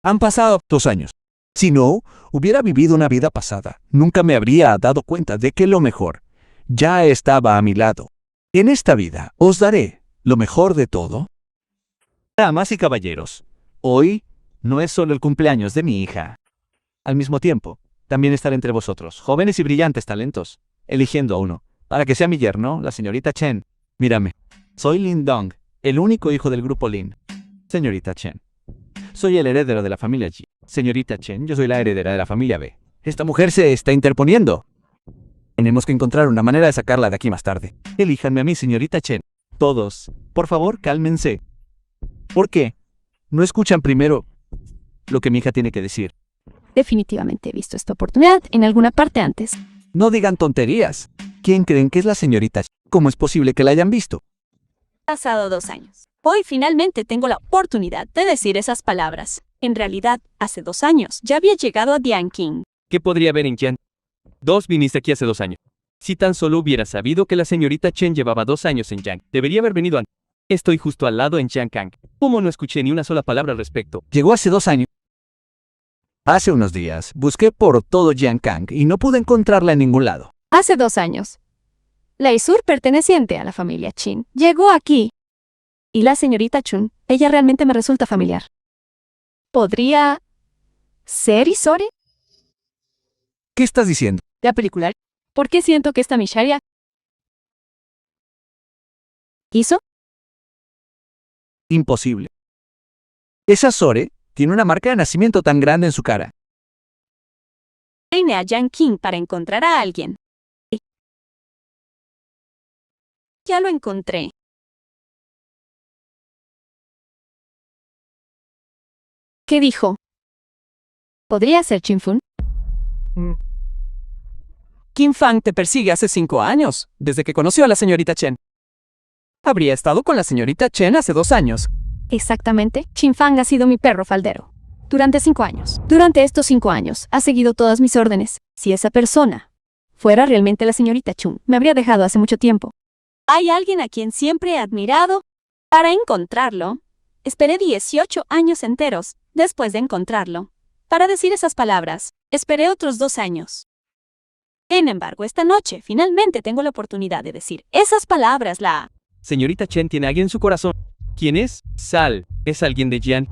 Han pasado 2 años. Si no hubiera vivido una vida pasada, nunca me habría dado cuenta de que lo mejor ya estaba a mi lado. En esta vida os daré lo mejor de todo. Damas y caballeros, hoy no es solo el cumpleaños de mi hija. Al mismo tiempo, también estaré entre vosotros, jóvenes y brillantes talentos, eligiendo a uno, para que sea mi yerno, la señorita Chen. Mírame, soy Lin Dong, el único hijo del grupo Lin. Señorita Chen. Soy el heredero de la familia Ji. Señorita Chen, yo soy la heredera de la familia B. Esta mujer se está interponiendo. Tenemos que encontrar una manera de sacarla de aquí más tarde. Elíjanme a mí, señorita Chen. Todos, por favor, cálmense. ¿Por qué? ¿No escuchan primero lo que mi hija tiene que decir? Definitivamente he visto esta oportunidad en alguna parte antes. No digan tonterías. ¿Quién creen que es la señorita Chen? ¿Cómo es posible que la hayan visto? Pasado 2 años. Hoy finalmente tengo la oportunidad de decir esas palabras. En realidad, hace 2 años ya había llegado a Dianqing. ¿Qué podría haber en Jian? Viniste aquí hace 2 años. Si tan solo hubiera sabido que la señorita Chen llevaba 2 años en Yang, debería haber venido antes. Estoy justo al lado en Jiankang. ¿Cómo no escuché ni una sola palabra al respecto? Llegó hace 2 años. Hace unos días, busqué por todo Jiankang y no pude encontrarla en ningún lado. Hace 2 años. La Isur perteneciente a la familia Chin llegó aquí. Y la señorita Chun, ella realmente me resulta familiar. ¿Podría ser Isore? ¿Qué estás diciendo? La película. ¿Por qué siento que esta Misharia hizo? Imposible. Esa Sore tiene una marca de nacimiento tan grande en su cara. Vine a Yanqing para encontrar a alguien. Ya lo encontré. ¿Qué dijo? ¿Podría ser Chinfun? Kim Fang te persigue hace 5 años, desde que conoció a la señorita Chen. Habría estado con la señorita Chen hace 2 años. Exactamente. Chinfang ha sido mi perro faldero. Durante 5 años. Durante estos 5 años, ha seguido todas mis órdenes. Si esa persona fuera realmente la señorita Chun, me habría dejado hace mucho tiempo. Hay alguien a quien siempre he admirado. Para encontrarlo, esperé 18 años enteros. Después de encontrarlo, Para decir esas palabras, esperé otros 2 años. Sin embargo, esta noche, finalmente tengo la oportunidad de decir esas palabras. Señorita Chen tiene a alguien en su corazón. ¿Quién es? Sal. Es alguien de Jian.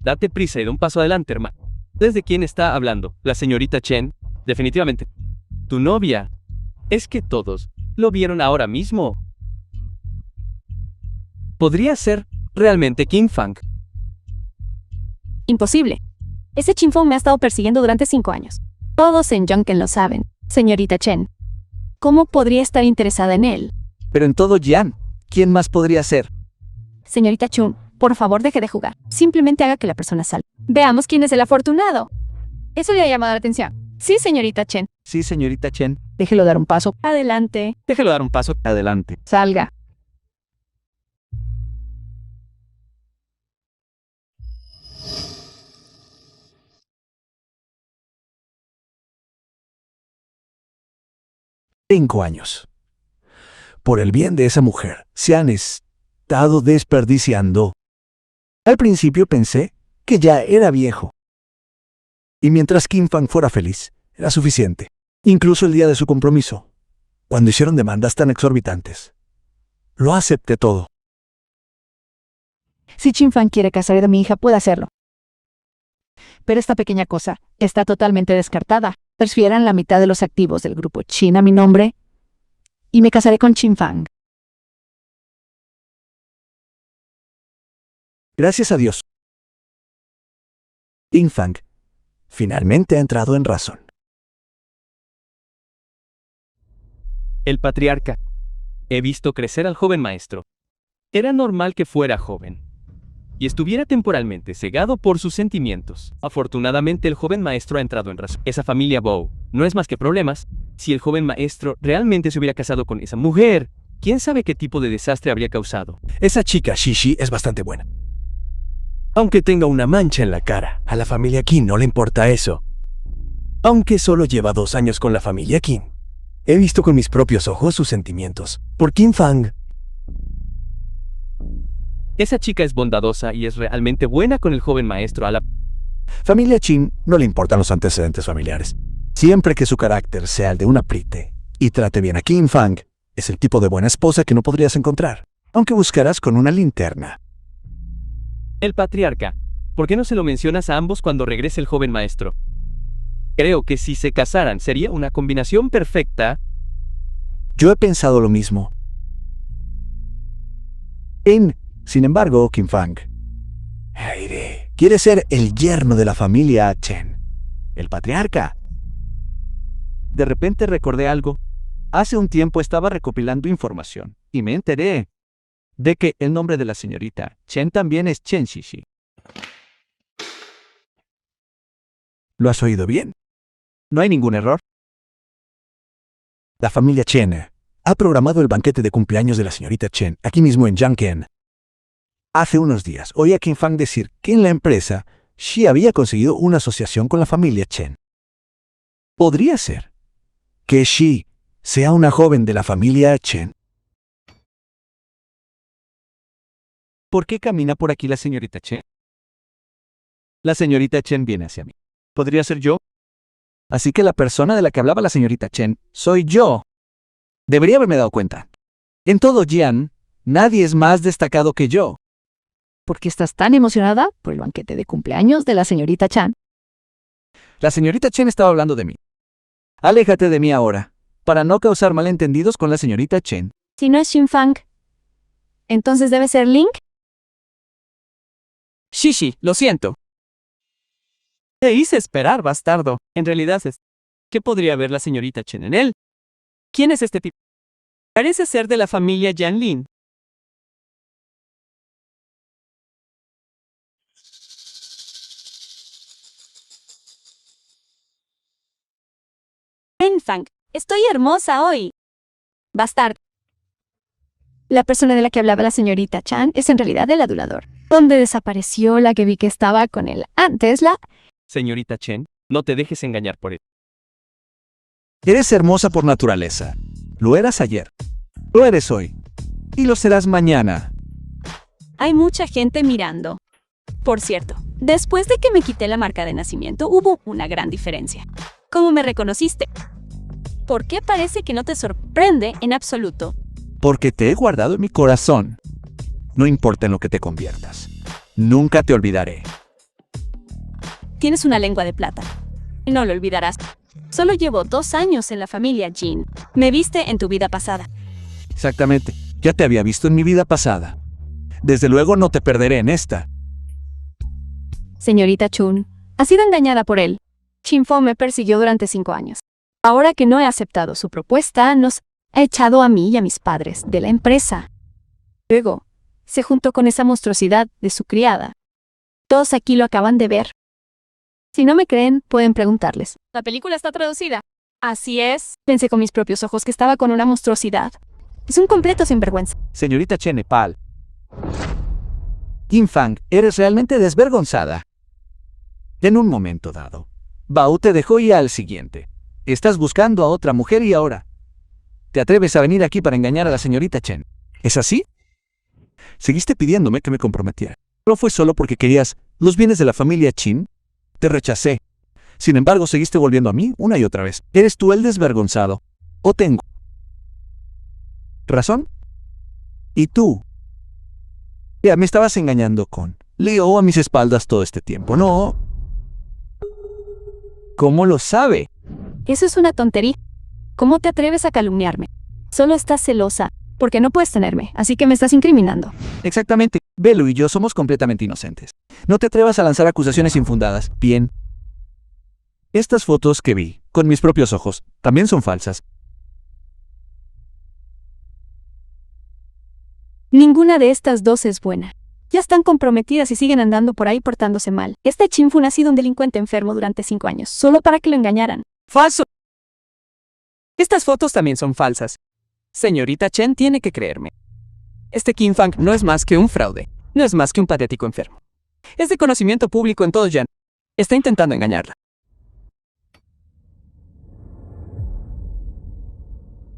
Date prisa y da un paso adelante, hermano. ¿Desde quién está hablando? La señorita Chen. Definitivamente. Tu novia. Es que todos lo vieron ahora mismo. Podría ser realmente Qin Fang. Imposible. Ese Qin Fang me ha estado persiguiendo durante 5 años. Todos en Yongken lo saben, señorita Chen. ¿Cómo podría estar interesada en él? Pero en todo Jian, ¿quién más podría ser? Señorita Chun, por favor deje de jugar. Simplemente haga que la persona salga. Veamos quién es el afortunado. Eso le ha llamado la atención. Sí, señorita Chen. Sí, señorita Chen. Déjelo dar un paso. Adelante. Déjelo dar un paso. Adelante. Salga. Cinco años. Por el bien de esa mujer, se han estado desperdiciando. Al principio pensé que ya era viejo. Y mientras Qin Fang fuera feliz, era suficiente. Incluso el día de su compromiso, cuando hicieron demandas tan exorbitantes. Lo acepté todo. Si Qin Fang quiere casar a mi hija, puede hacerlo. Pero esta pequeña cosa está totalmente descartada. Transfieran la mitad de los activos del grupo Qin a mi nombre y me casaré con Qin Fang. Gracias a Dios. Qin Fang finalmente ha entrado en razón. El patriarca. He visto crecer al joven maestro. Era normal que fuera joven y estuviera temporalmente cegado por sus sentimientos. Afortunadamente el joven maestro ha entrado en razón. Esa familia Bow no es más que problemas. Si el joven maestro realmente se hubiera casado con esa mujer, quién sabe qué tipo de desastre habría causado. Esa chica Shishi es bastante buena. Aunque tenga una mancha en la cara, a la familia Qin no le importa eso. Aunque solo lleva 2 años con la familia Qin, he visto con mis propios ojos sus sentimientos por Qin Fang. Esa chica es bondadosa y es realmente buena con el joven maestro. A la Familia Qin no le importan los antecedentes familiares. Siempre que su carácter sea el de una prite y trate bien a Qin Fang, es el tipo de buena esposa que no podrías encontrar, aunque buscarás con una linterna. El patriarca. ¿Por qué no se lo mencionas a ambos cuando regrese el joven maestro? Creo que si se casaran sería una combinación perfecta. Yo he pensado lo mismo. Sin embargo, Qin Fang quiere ser el yerno de la familia Chen, el patriarca. De repente recordé algo. Hace un tiempo estaba recopilando información y me enteré de que el nombre de la señorita Chen también es Chen Shishi. ¿Lo has oído bien? No hay ningún error. La familia Chen ha programado el banquete de cumpleaños de la señorita Chen aquí mismo en Yangken. Hace unos días oí a Qin Fang decir que en la empresa Xi había conseguido una asociación con la familia Chen. ¿Podría ser que Xi sea una joven de la familia Chen? ¿Por qué camina por aquí la señorita Chen? La señorita Chen viene hacia mí. ¿Podría ser yo? Así que la persona de la que hablaba la señorita Chen soy yo. Debería haberme dado cuenta. En todo Jian, nadie es más destacado que yo. ¿Por qué estás tan emocionada por el banquete de cumpleaños de la señorita Chan? La señorita Chen estaba hablando de mí. Aléjate de mí ahora, para no causar malentendidos con la señorita Chen. Si no es Qin Fang, entonces debe ser Link. Shishi, lo siento. Te hice esperar, bastardo. En realidad es... ¿Qué podría ver la señorita Chen en él? ¿Quién es este tipo? Parece ser de la familia Yanlin. Qin Fang, estoy hermosa hoy. Bastard. La persona de la que hablaba la señorita Chan es en realidad el adulador. ¿Dónde desapareció la que vi que estaba con él antes? Señorita Chen, no te dejes engañar por él. Eres hermosa por naturaleza. Lo eras ayer. Lo eres hoy. Y lo serás mañana. Hay mucha gente mirando. Por cierto, Después de que me quité la marca de nacimiento, hubo una gran diferencia. ¿Cómo me reconociste? ¿Por qué parece que no te sorprende en absoluto? Porque te he guardado en mi corazón. No importa en lo que te conviertas. Nunca te olvidaré. Tienes una lengua de plata. No lo olvidarás. Solo llevo 2 años en la familia Jin. Me viste en tu vida pasada. Exactamente. Ya te había visto en mi vida pasada. Desde luego no te perderé en esta. Señorita Chun, ha sido engañada por él. Chin-Fo me persiguió durante 5 años. Ahora que no he aceptado su propuesta, nos ha echado a mí y a mis padres de la empresa. Luego, se juntó con esa monstruosidad de su criada. Todos aquí lo acaban de ver. Si no me creen, pueden preguntarles. La película está traducida. Así es. Pensé con mis propios ojos que estaba con una monstruosidad. Es un completo sinvergüenza. Señorita Chen Nepal. Kim Fang, eres realmente desvergonzada. En un momento dado, Bao te dejó y al siguiente. Estás buscando a otra mujer y ahora te atreves a venir aquí para engañar a la señorita Chen. ¿Es así? Seguiste pidiéndome que me comprometiera. ¿No fue solo porque querías los bienes de la familia Chin? Te rechacé. Sin embargo, seguiste volviendo a mí una y otra vez. ¿Eres tú el desvergonzado? ¿O tengo razón? ¿Y tú? Ya me estabas engañando con Leo a mis espaldas todo este tiempo, ¿no? ¿Cómo lo sabe? Eso es una tontería. ¿Cómo te atreves a calumniarme? Solo estás celosa, porque no puedes tenerme, así que me estás incriminando. Exactamente. Belu y yo somos completamente inocentes. No te atrevas a lanzar acusaciones infundadas. Bien. Estas fotos que vi, con mis propios ojos, también son falsas. Ninguna de estas dos es buena. Ya están comprometidas y siguen andando por ahí portándose mal. Este Chin-Fun ha sido un delincuente enfermo durante 5 años, solo para que lo engañaran. ¡Falso! Estas fotos también son falsas. Señorita Chen tiene que creerme. Este Kim Fang no es más que un fraude. No es más que un patético enfermo. Es de conocimiento público en todo Yan. Está intentando engañarla.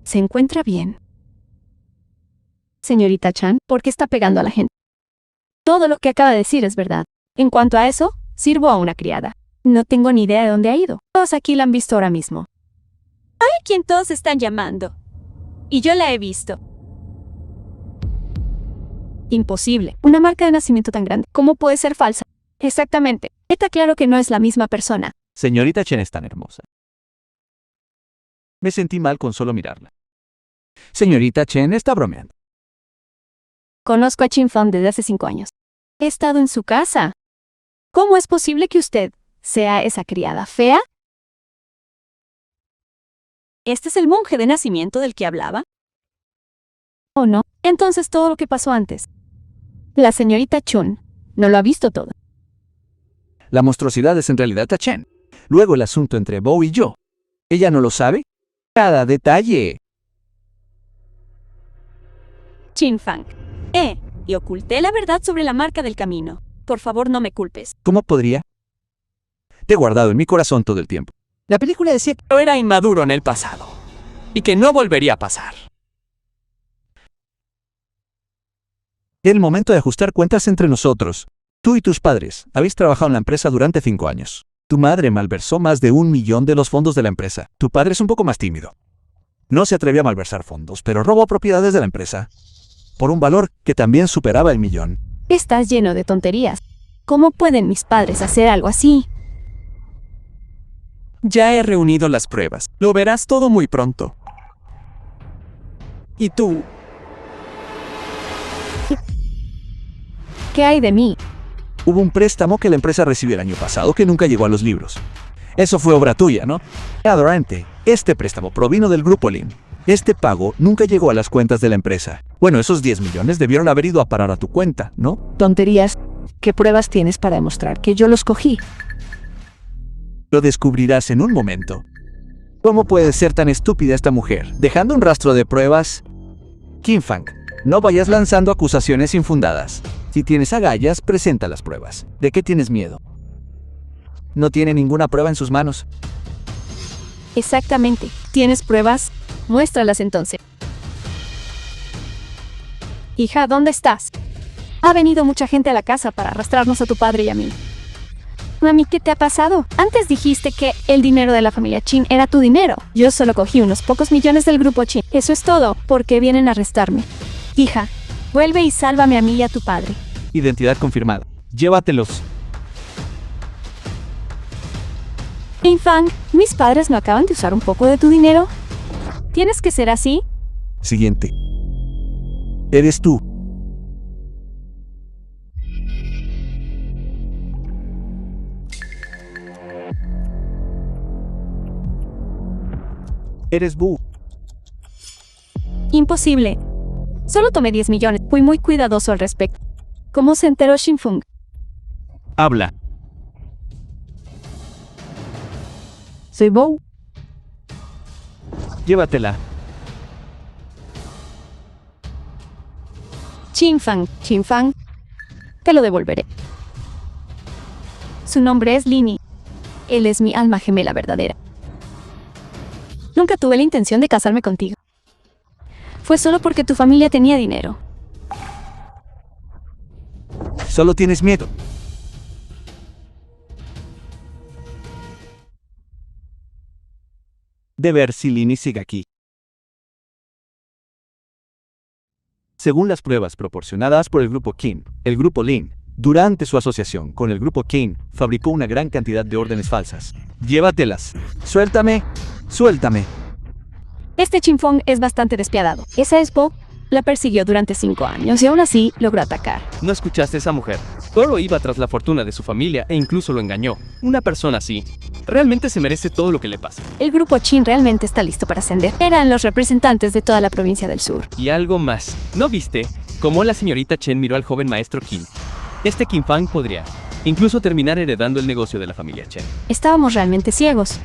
¿Se encuentra bien? Señorita Chan, ¿por qué está pegando a la gente? Todo lo que acaba de decir es verdad. En cuanto a eso, sirvo a una criada. No tengo ni idea de dónde ha ido. Todos aquí la han visto ahora mismo. Hay quien todos están llamando. Y yo la he visto. Imposible. Una marca de nacimiento tan grande, ¿cómo puede ser falsa? Exactamente. Está claro que no es la misma persona. Señorita Chen es tan hermosa. Me sentí mal con solo mirarla. Señorita Chen está bromeando. Conozco a Chin-Fang desde hace 5 años. He estado en su casa. ¿Cómo es posible que usted sea esa criada fea? ¿Este es el monje de nacimiento del que hablaba? ¿O no? Entonces todo lo que pasó antes. La señorita Chun no lo ha visto todo. La monstruosidad es en realidad Ta Chen. Luego el asunto entre Bo y yo. ¿Ella no lo sabe? Cada detalle. Chin-Fang. Y oculté la verdad sobre la marca del camino. Por favor, no me culpes. ¿Cómo podría? Te he guardado en mi corazón todo el tiempo. La película decía que Yo era inmaduro en el pasado. Y que no volvería a pasar. era el momento de ajustar cuentas entre nosotros. Tú y tus padres habéis trabajado en la empresa durante 5 años. Tu madre malversó más de 1 millón de los fondos de la empresa. Tu padre es un poco más tímido. No se atrevió a malversar fondos, pero robó propiedades de la empresa por un valor que también superaba el 1.000.000. Estás lleno de tonterías. ¿Cómo pueden mis padres hacer algo así? Ya he reunido las pruebas. Lo verás todo muy pronto. ¿Y tú? ¿Qué hay de mí? Hubo un préstamo que la empresa recibió el año pasado que nunca llegó a los libros. Eso fue obra tuya, ¿no? Adorante, este préstamo provino del Grupo Lin. Este pago nunca llegó a las cuentas de la empresa. Bueno, esos 10 millones debieron haber ido a parar a tu cuenta, ¿no? Tonterías. ¿Qué pruebas tienes para demostrar que yo los cogí? Lo descubrirás en un momento. ¿Cómo puede ser tan estúpida esta mujer, dejando un rastro de pruebas? Kim Fang, no vayas lanzando acusaciones infundadas. Si tienes agallas, presenta las pruebas. ¿De qué tienes miedo? No tiene ninguna prueba en sus manos. Exactamente. ¿Tienes pruebas? Muéstralas entonces. Hija, ¿dónde estás? Ha venido mucha gente a la casa para arrastrarnos a tu padre y a mí. Mami, ¿qué te ha pasado? Antes dijiste que el dinero de la familia Chin era tu dinero. Yo solo cogí unos pocos millones del grupo Chin. Eso es todo. ¿Por qué vienen a arrestarme? Hija, vuelve y sálvame a mí y a tu padre. Identidad confirmada. Llévatelos. Infang, ¿mis padres no acaban de usar un poco de tu dinero? ¿Tienes que ser así? Siguiente. Eres tú. Eres Bu. Imposible. Solo tomé 10 millones. Fui muy cuidadoso al respecto. ¿Cómo se enteró Shinfung? Habla. Soy Bow. Llévatela. Chinfang. Te lo devolveré. Su nombre es Lini. Él es mi alma gemela verdadera. Nunca tuve la intención de casarme contigo. Fue solo porque tu familia tenía dinero. Solo tienes miedo. De ver si Lini sigue aquí. Según las pruebas proporcionadas por el grupo Kim, el grupo Lin, durante su asociación con el grupo Kim, fabricó una gran cantidad de órdenes falsas. Llévatelas. Suéltame. Suéltame. Este Chinfong es bastante despiadado. Esa es Bo. La persiguió durante 5 años y aún así logró atacar. ¿No escuchaste a esa mujer? Solo iba tras la fortuna de su familia e incluso lo engañó. Una persona así realmente se merece todo lo que le pasa. El grupo Chin realmente está listo para ascender. Eran los representantes de toda la provincia del sur. Y algo más. ¿No viste cómo la señorita Chen miró al joven maestro Kim? Este Kim Fang podría incluso terminar heredando el negocio de la familia Chen. Estábamos realmente ciegos.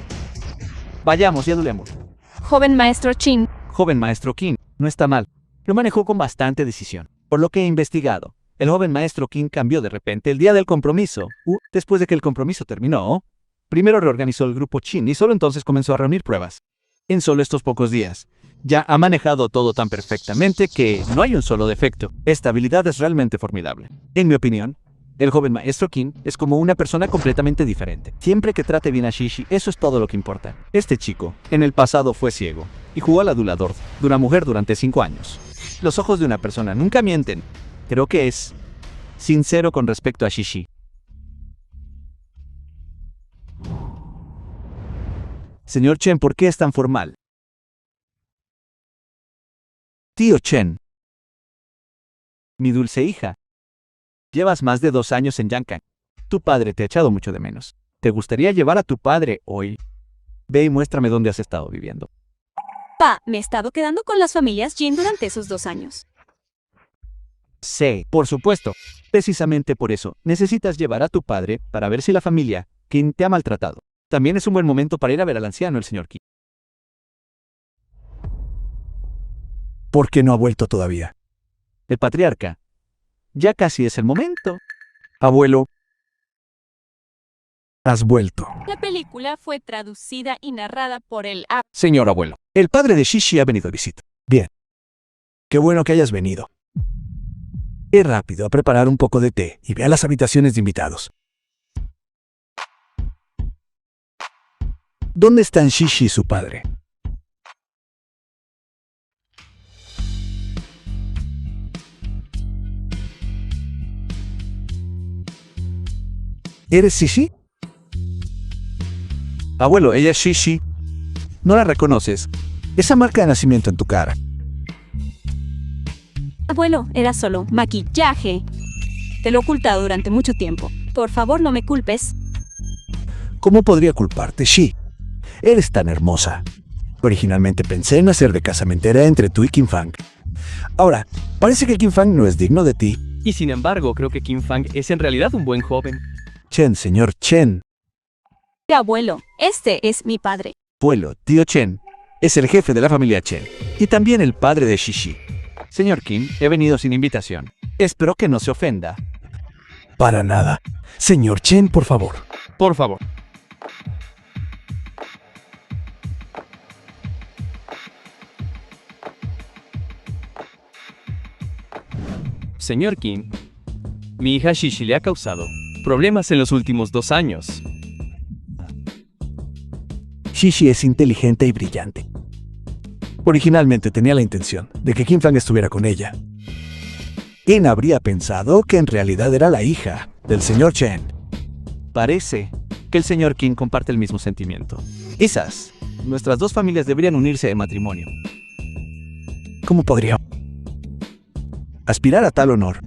Vayamos y adulemos. Joven maestro Chin. Joven maestro Kim, no está mal. Lo manejó con bastante decisión. Por lo que he investigado, el joven maestro Kim cambió de repente el día del compromiso. Después de que el compromiso terminó, primero reorganizó el grupo Chin y solo entonces comenzó a reunir pruebas. En solo estos pocos días, ya ha manejado todo tan perfectamente que no hay un solo defecto. Esta habilidad es realmente formidable. En mi opinión, el joven maestro Kim es como una persona completamente diferente. Siempre que trate bien a Shishi, eso es todo lo que importa. Este chico, en el pasado fue ciego y jugó al adulador de una mujer durante 5 años. Los ojos de una persona nunca mienten. Creo que es sincero con respecto a Shishi. Señor Chen, ¿por qué es tan formal? Tío Chen. Mi dulce hija. Llevas más de 2 años en Yankan. Tu padre te ha echado mucho de menos. ¿Te gustaría llevar a tu padre hoy? Ve y muéstrame dónde has estado viviendo. Pa, me he estado quedando con las familias Jin durante esos 2 años. Sí, por supuesto. Precisamente por eso, necesitas llevar a tu padre para ver si la familia Kim te ha maltratado. También es un buen momento para ir a ver al anciano, el señor Kim. ¿Por qué no ha vuelto todavía? El patriarca. Ya casi es el momento. Abuelo. Has vuelto. La película fue traducida y narrada por el Señor abuelo. El padre de Shishi ha venido de visita. Bien. Qué bueno que hayas venido. Ve rápido a preparar un poco de té y ve a las habitaciones de invitados. ¿Dónde están Shishi y su padre? ¿Eres Shishi? Abuelo, ella es Shishi. ¿No la reconoces? Esa marca de nacimiento en tu cara. abuelo era solo maquillaje. Te lo he ocultado durante mucho tiempo. Por favor, no me culpes. ¿Cómo podría culparte, Shi? Eres tan hermosa. Originalmente pensé en hacer de casamentera entre tú y Kim Fang. Ahora, parece que Kim Fang no es digno de ti. Y sin embargo, creo que Kim Fang es en realidad un buen joven. Chen, señor Chen. Abuelo, este es mi padre. Abuelo, tío Chen, es el jefe de la familia Chen y también el padre de Shishi. Señor Kim, he venido sin invitación. Espero que no se ofenda. Para nada. Señor Chen, por favor. Por favor. Señor Kim, mi hija Shishi le ha causado problemas en los últimos 2 años. Shishi es inteligente y brillante. Originalmente tenía la intención de que Kim Fang estuviera con ella. ¿Quién habría pensado que en realidad era la hija del señor Chen? Parece que el señor King comparte el mismo sentimiento. Quizás nuestras dos familias deberían unirse en matrimonio. ¿Cómo podría aspirar a tal honor?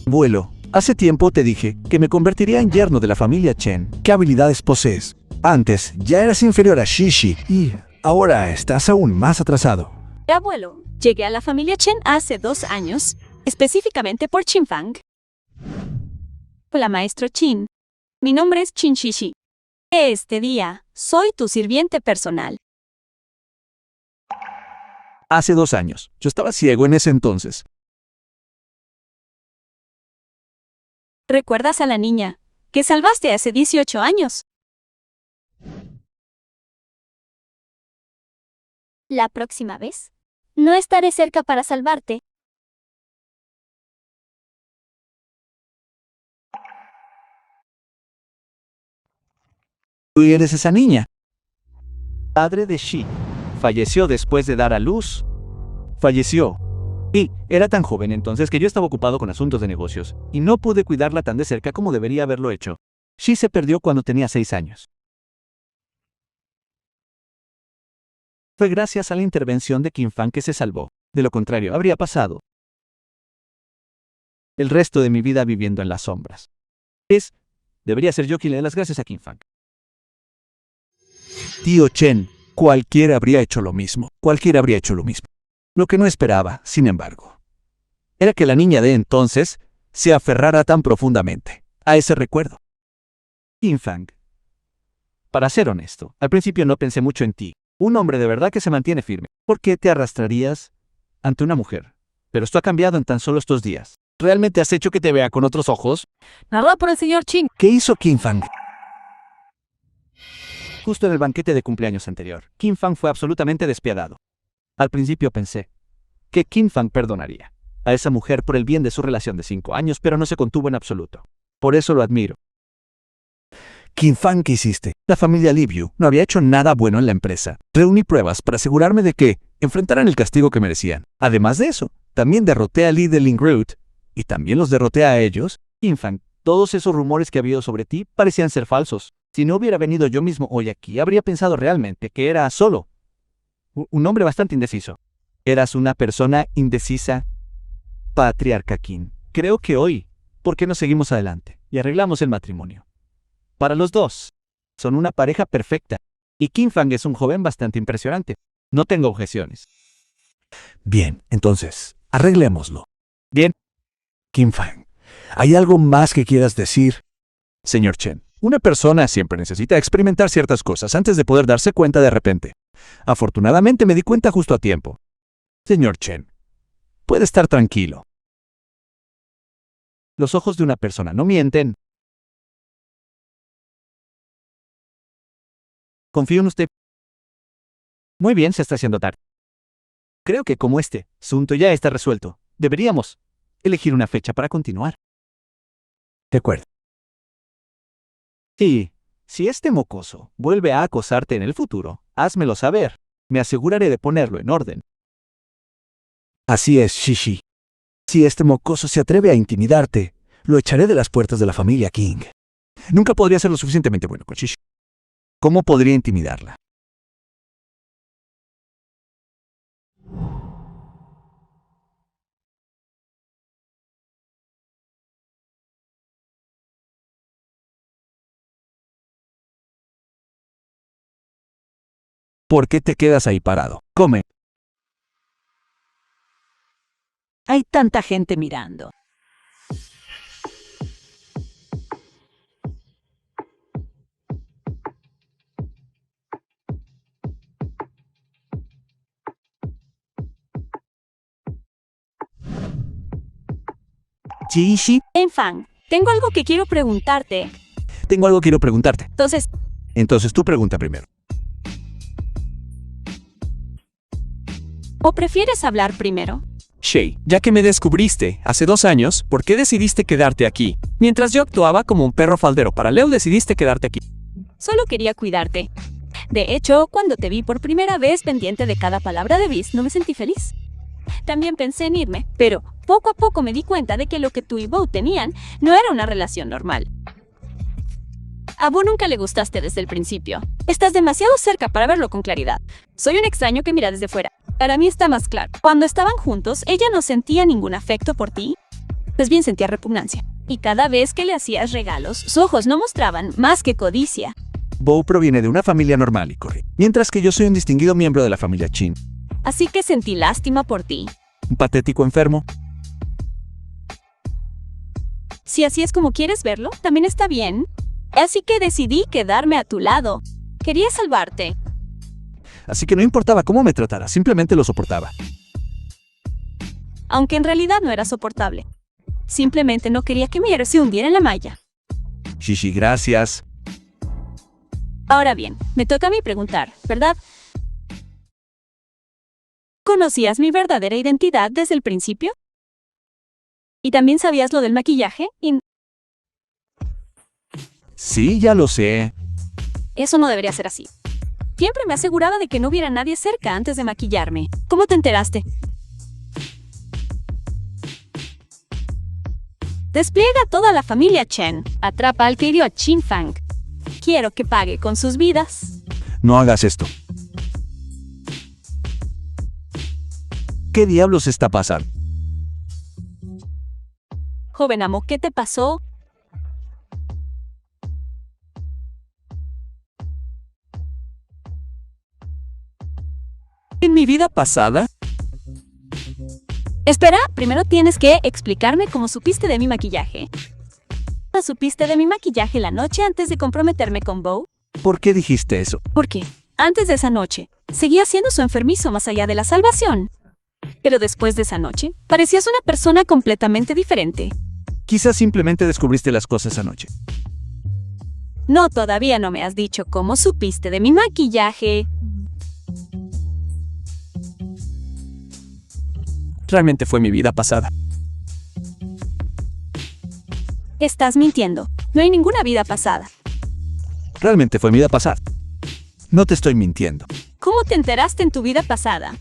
Abuelo, hace tiempo te dije que me convertiría en yerno de la familia Chen. ¿Qué habilidades posees? Antes ya eras inferior a Shishi y ahora estás aún más atrasado. Abuelo, llegué a la familia Chen hace 2 años, específicamente por Qin Fang. Hola, maestro Qin. Mi nombre es Qin Shishi. Este día, soy tu sirviente personal. Hace 2 años. Yo estaba ciego en ese entonces. ¿Recuerdas a la niña que salvaste hace 18 años? La próxima vez, no estaré cerca para salvarte. Tú eres esa niña. Padre de Shi falleció después de dar a luz. Falleció. Y era tan joven entonces que yo estaba ocupado con asuntos de negocios y no pude cuidarla tan de cerca como debería haberlo hecho. Shi se perdió cuando tenía 6 años. Fue gracias a la intervención de Qin Fang que se salvó. De lo contrario, habría pasado el resto de mi vida viviendo en las sombras. Debería ser yo quien le dé las gracias a Qin Fang. Tío Chen, cualquiera habría hecho lo mismo. Cualquiera habría hecho lo mismo. Lo que no esperaba, sin embargo, era que la niña de entonces se aferrara tan profundamente a ese recuerdo. Qin Fang, para ser honesto, al principio no pensé mucho en ti. Un hombre de verdad que se mantiene firme. ¿Por qué te arrastrarías ante una mujer? Pero esto ha cambiado en tan solo estos días. ¿Realmente has hecho que te vea con otros ojos? Narrado por el señor Qin. ¿Qué hizo Kim Fang? Justo en el banquete de cumpleaños anterior, Qin Fang fue absolutamente despiadado. Al principio pensé que Qin Fang perdonaría a esa mujer por el bien de su relación de 5 años, pero no se contuvo en absoluto. Por eso lo admiro. Kim Fang, ¿qué hiciste? La familia Liu no había hecho nada bueno en la empresa. Reuní pruebas para asegurarme de que enfrentaran el castigo que merecían. Además de eso, también derroté a Li de Lingroot y también los derroté a ellos. Qin Fang, todos esos rumores que ha habido sobre ti parecían ser falsos. Si no hubiera venido yo mismo hoy aquí, habría pensado realmente que era solo un hombre bastante indeciso. Eras una persona indecisa, patriarca Qin. Creo que hoy, ¿por qué no seguimos adelante y arreglamos el matrimonio? Para los dos, son una pareja perfecta. Y Qin Fang es un joven bastante impresionante. No tengo objeciones. Bien, entonces, arreglémoslo. Bien. Kim Fang, ¿hay algo más que quieras decir? Señor Chen, una persona siempre necesita experimentar ciertas cosas antes de poder darse cuenta de repente. Afortunadamente me di cuenta justo a tiempo. Señor Chen, puede estar tranquilo. Los ojos de una persona no mienten. Confío en usted. Muy bien, se está haciendo tarde. Creo que como este asunto ya está resuelto, deberíamos elegir una fecha para continuar. De acuerdo. Y si este mocoso vuelve a acosarte en el futuro, házmelo saber. Me aseguraré de ponerlo en orden. Así es, Shishi. Si este mocoso se atreve a intimidarte, lo echaré de las puertas de la familia King. Nunca podría ser lo suficientemente bueno con Shishi. ¿Cómo podría intimidarla? ¿Por qué te quedas ahí parado? Come. Hay tanta gente mirando. Shishi, Qin Fang, tengo algo que quiero preguntarte. tengo algo que quiero preguntarte. Entonces, tú pregunta primero. ¿o prefieres hablar primero? Shay, ya que me descubriste hace 2 años, ¿por qué decidiste quedarte aquí? Mientras yo actuaba como un perro faldero para Leo, decidiste quedarte aquí. Solo quería cuidarte. De hecho, cuando te vi por primera vez pendiente de cada palabra de Biz, no me sentí feliz. También pensé en irme, pero poco a poco me di cuenta de que lo que tú y Bo tenían no era una relación normal. A Bo nunca le gustaste desde el principio. Estás demasiado cerca para verlo con claridad. Soy un extraño que mira desde fuera. Para mí está más claro. Cuando estaban juntos, ella no sentía ningún afecto por ti. Pues bien, sentía repugnancia. Y cada vez que le hacías regalos, sus ojos no mostraban más que codicia. Bo proviene de una familia normal y corriente, mientras que yo soy un distinguido miembro de la familia Chin. Así que sentí lástima por ti. Un patético enfermo. Si así es como quieres verlo, también está bien. Así que decidí quedarme a tu lado. Quería salvarte. Así que no importaba cómo me tratara, simplemente lo soportaba. Aunque en realidad no era soportable. Simplemente no quería que mi héroe se hundiera en la malla. Shishi, gracias. Ahora bien, me toca a mí preguntar, ¿verdad? ¿Conocías mi verdadera identidad desde el principio? ¿Y también sabías lo del maquillaje? Sí, ya lo sé. Eso no debería ser así. Siempre me aseguraba de que no hubiera nadie cerca antes de maquillarme. ¿Cómo te enteraste? Despliega a toda la familia Chen. Atrapa al que hirió a Qin Fang. Quiero que pague con sus vidas. No hagas esto. ¿Qué diablos está pasando? Joven amo, ¿qué te pasó? En mi vida pasada, Espera, primero tienes que explicarme cómo supiste de mi maquillaje. ¿Supiste de mi maquillaje la noche antes de comprometerme con Bo? ¿Por qué dijiste eso? Porque, antes de esa noche, seguía siendo su enfermizo más allá de la salvación. Pero después de esa noche, parecías una persona completamente diferente. Quizás simplemente descubriste las cosas anoche. No, todavía no me has dicho cómo supiste de mi maquillaje. realmente fue mi vida pasada. Estás mintiendo. No hay ninguna vida pasada. Realmente fue mi vida pasada. No te estoy mintiendo. ¿Cómo te enteraste en tu vida pasada?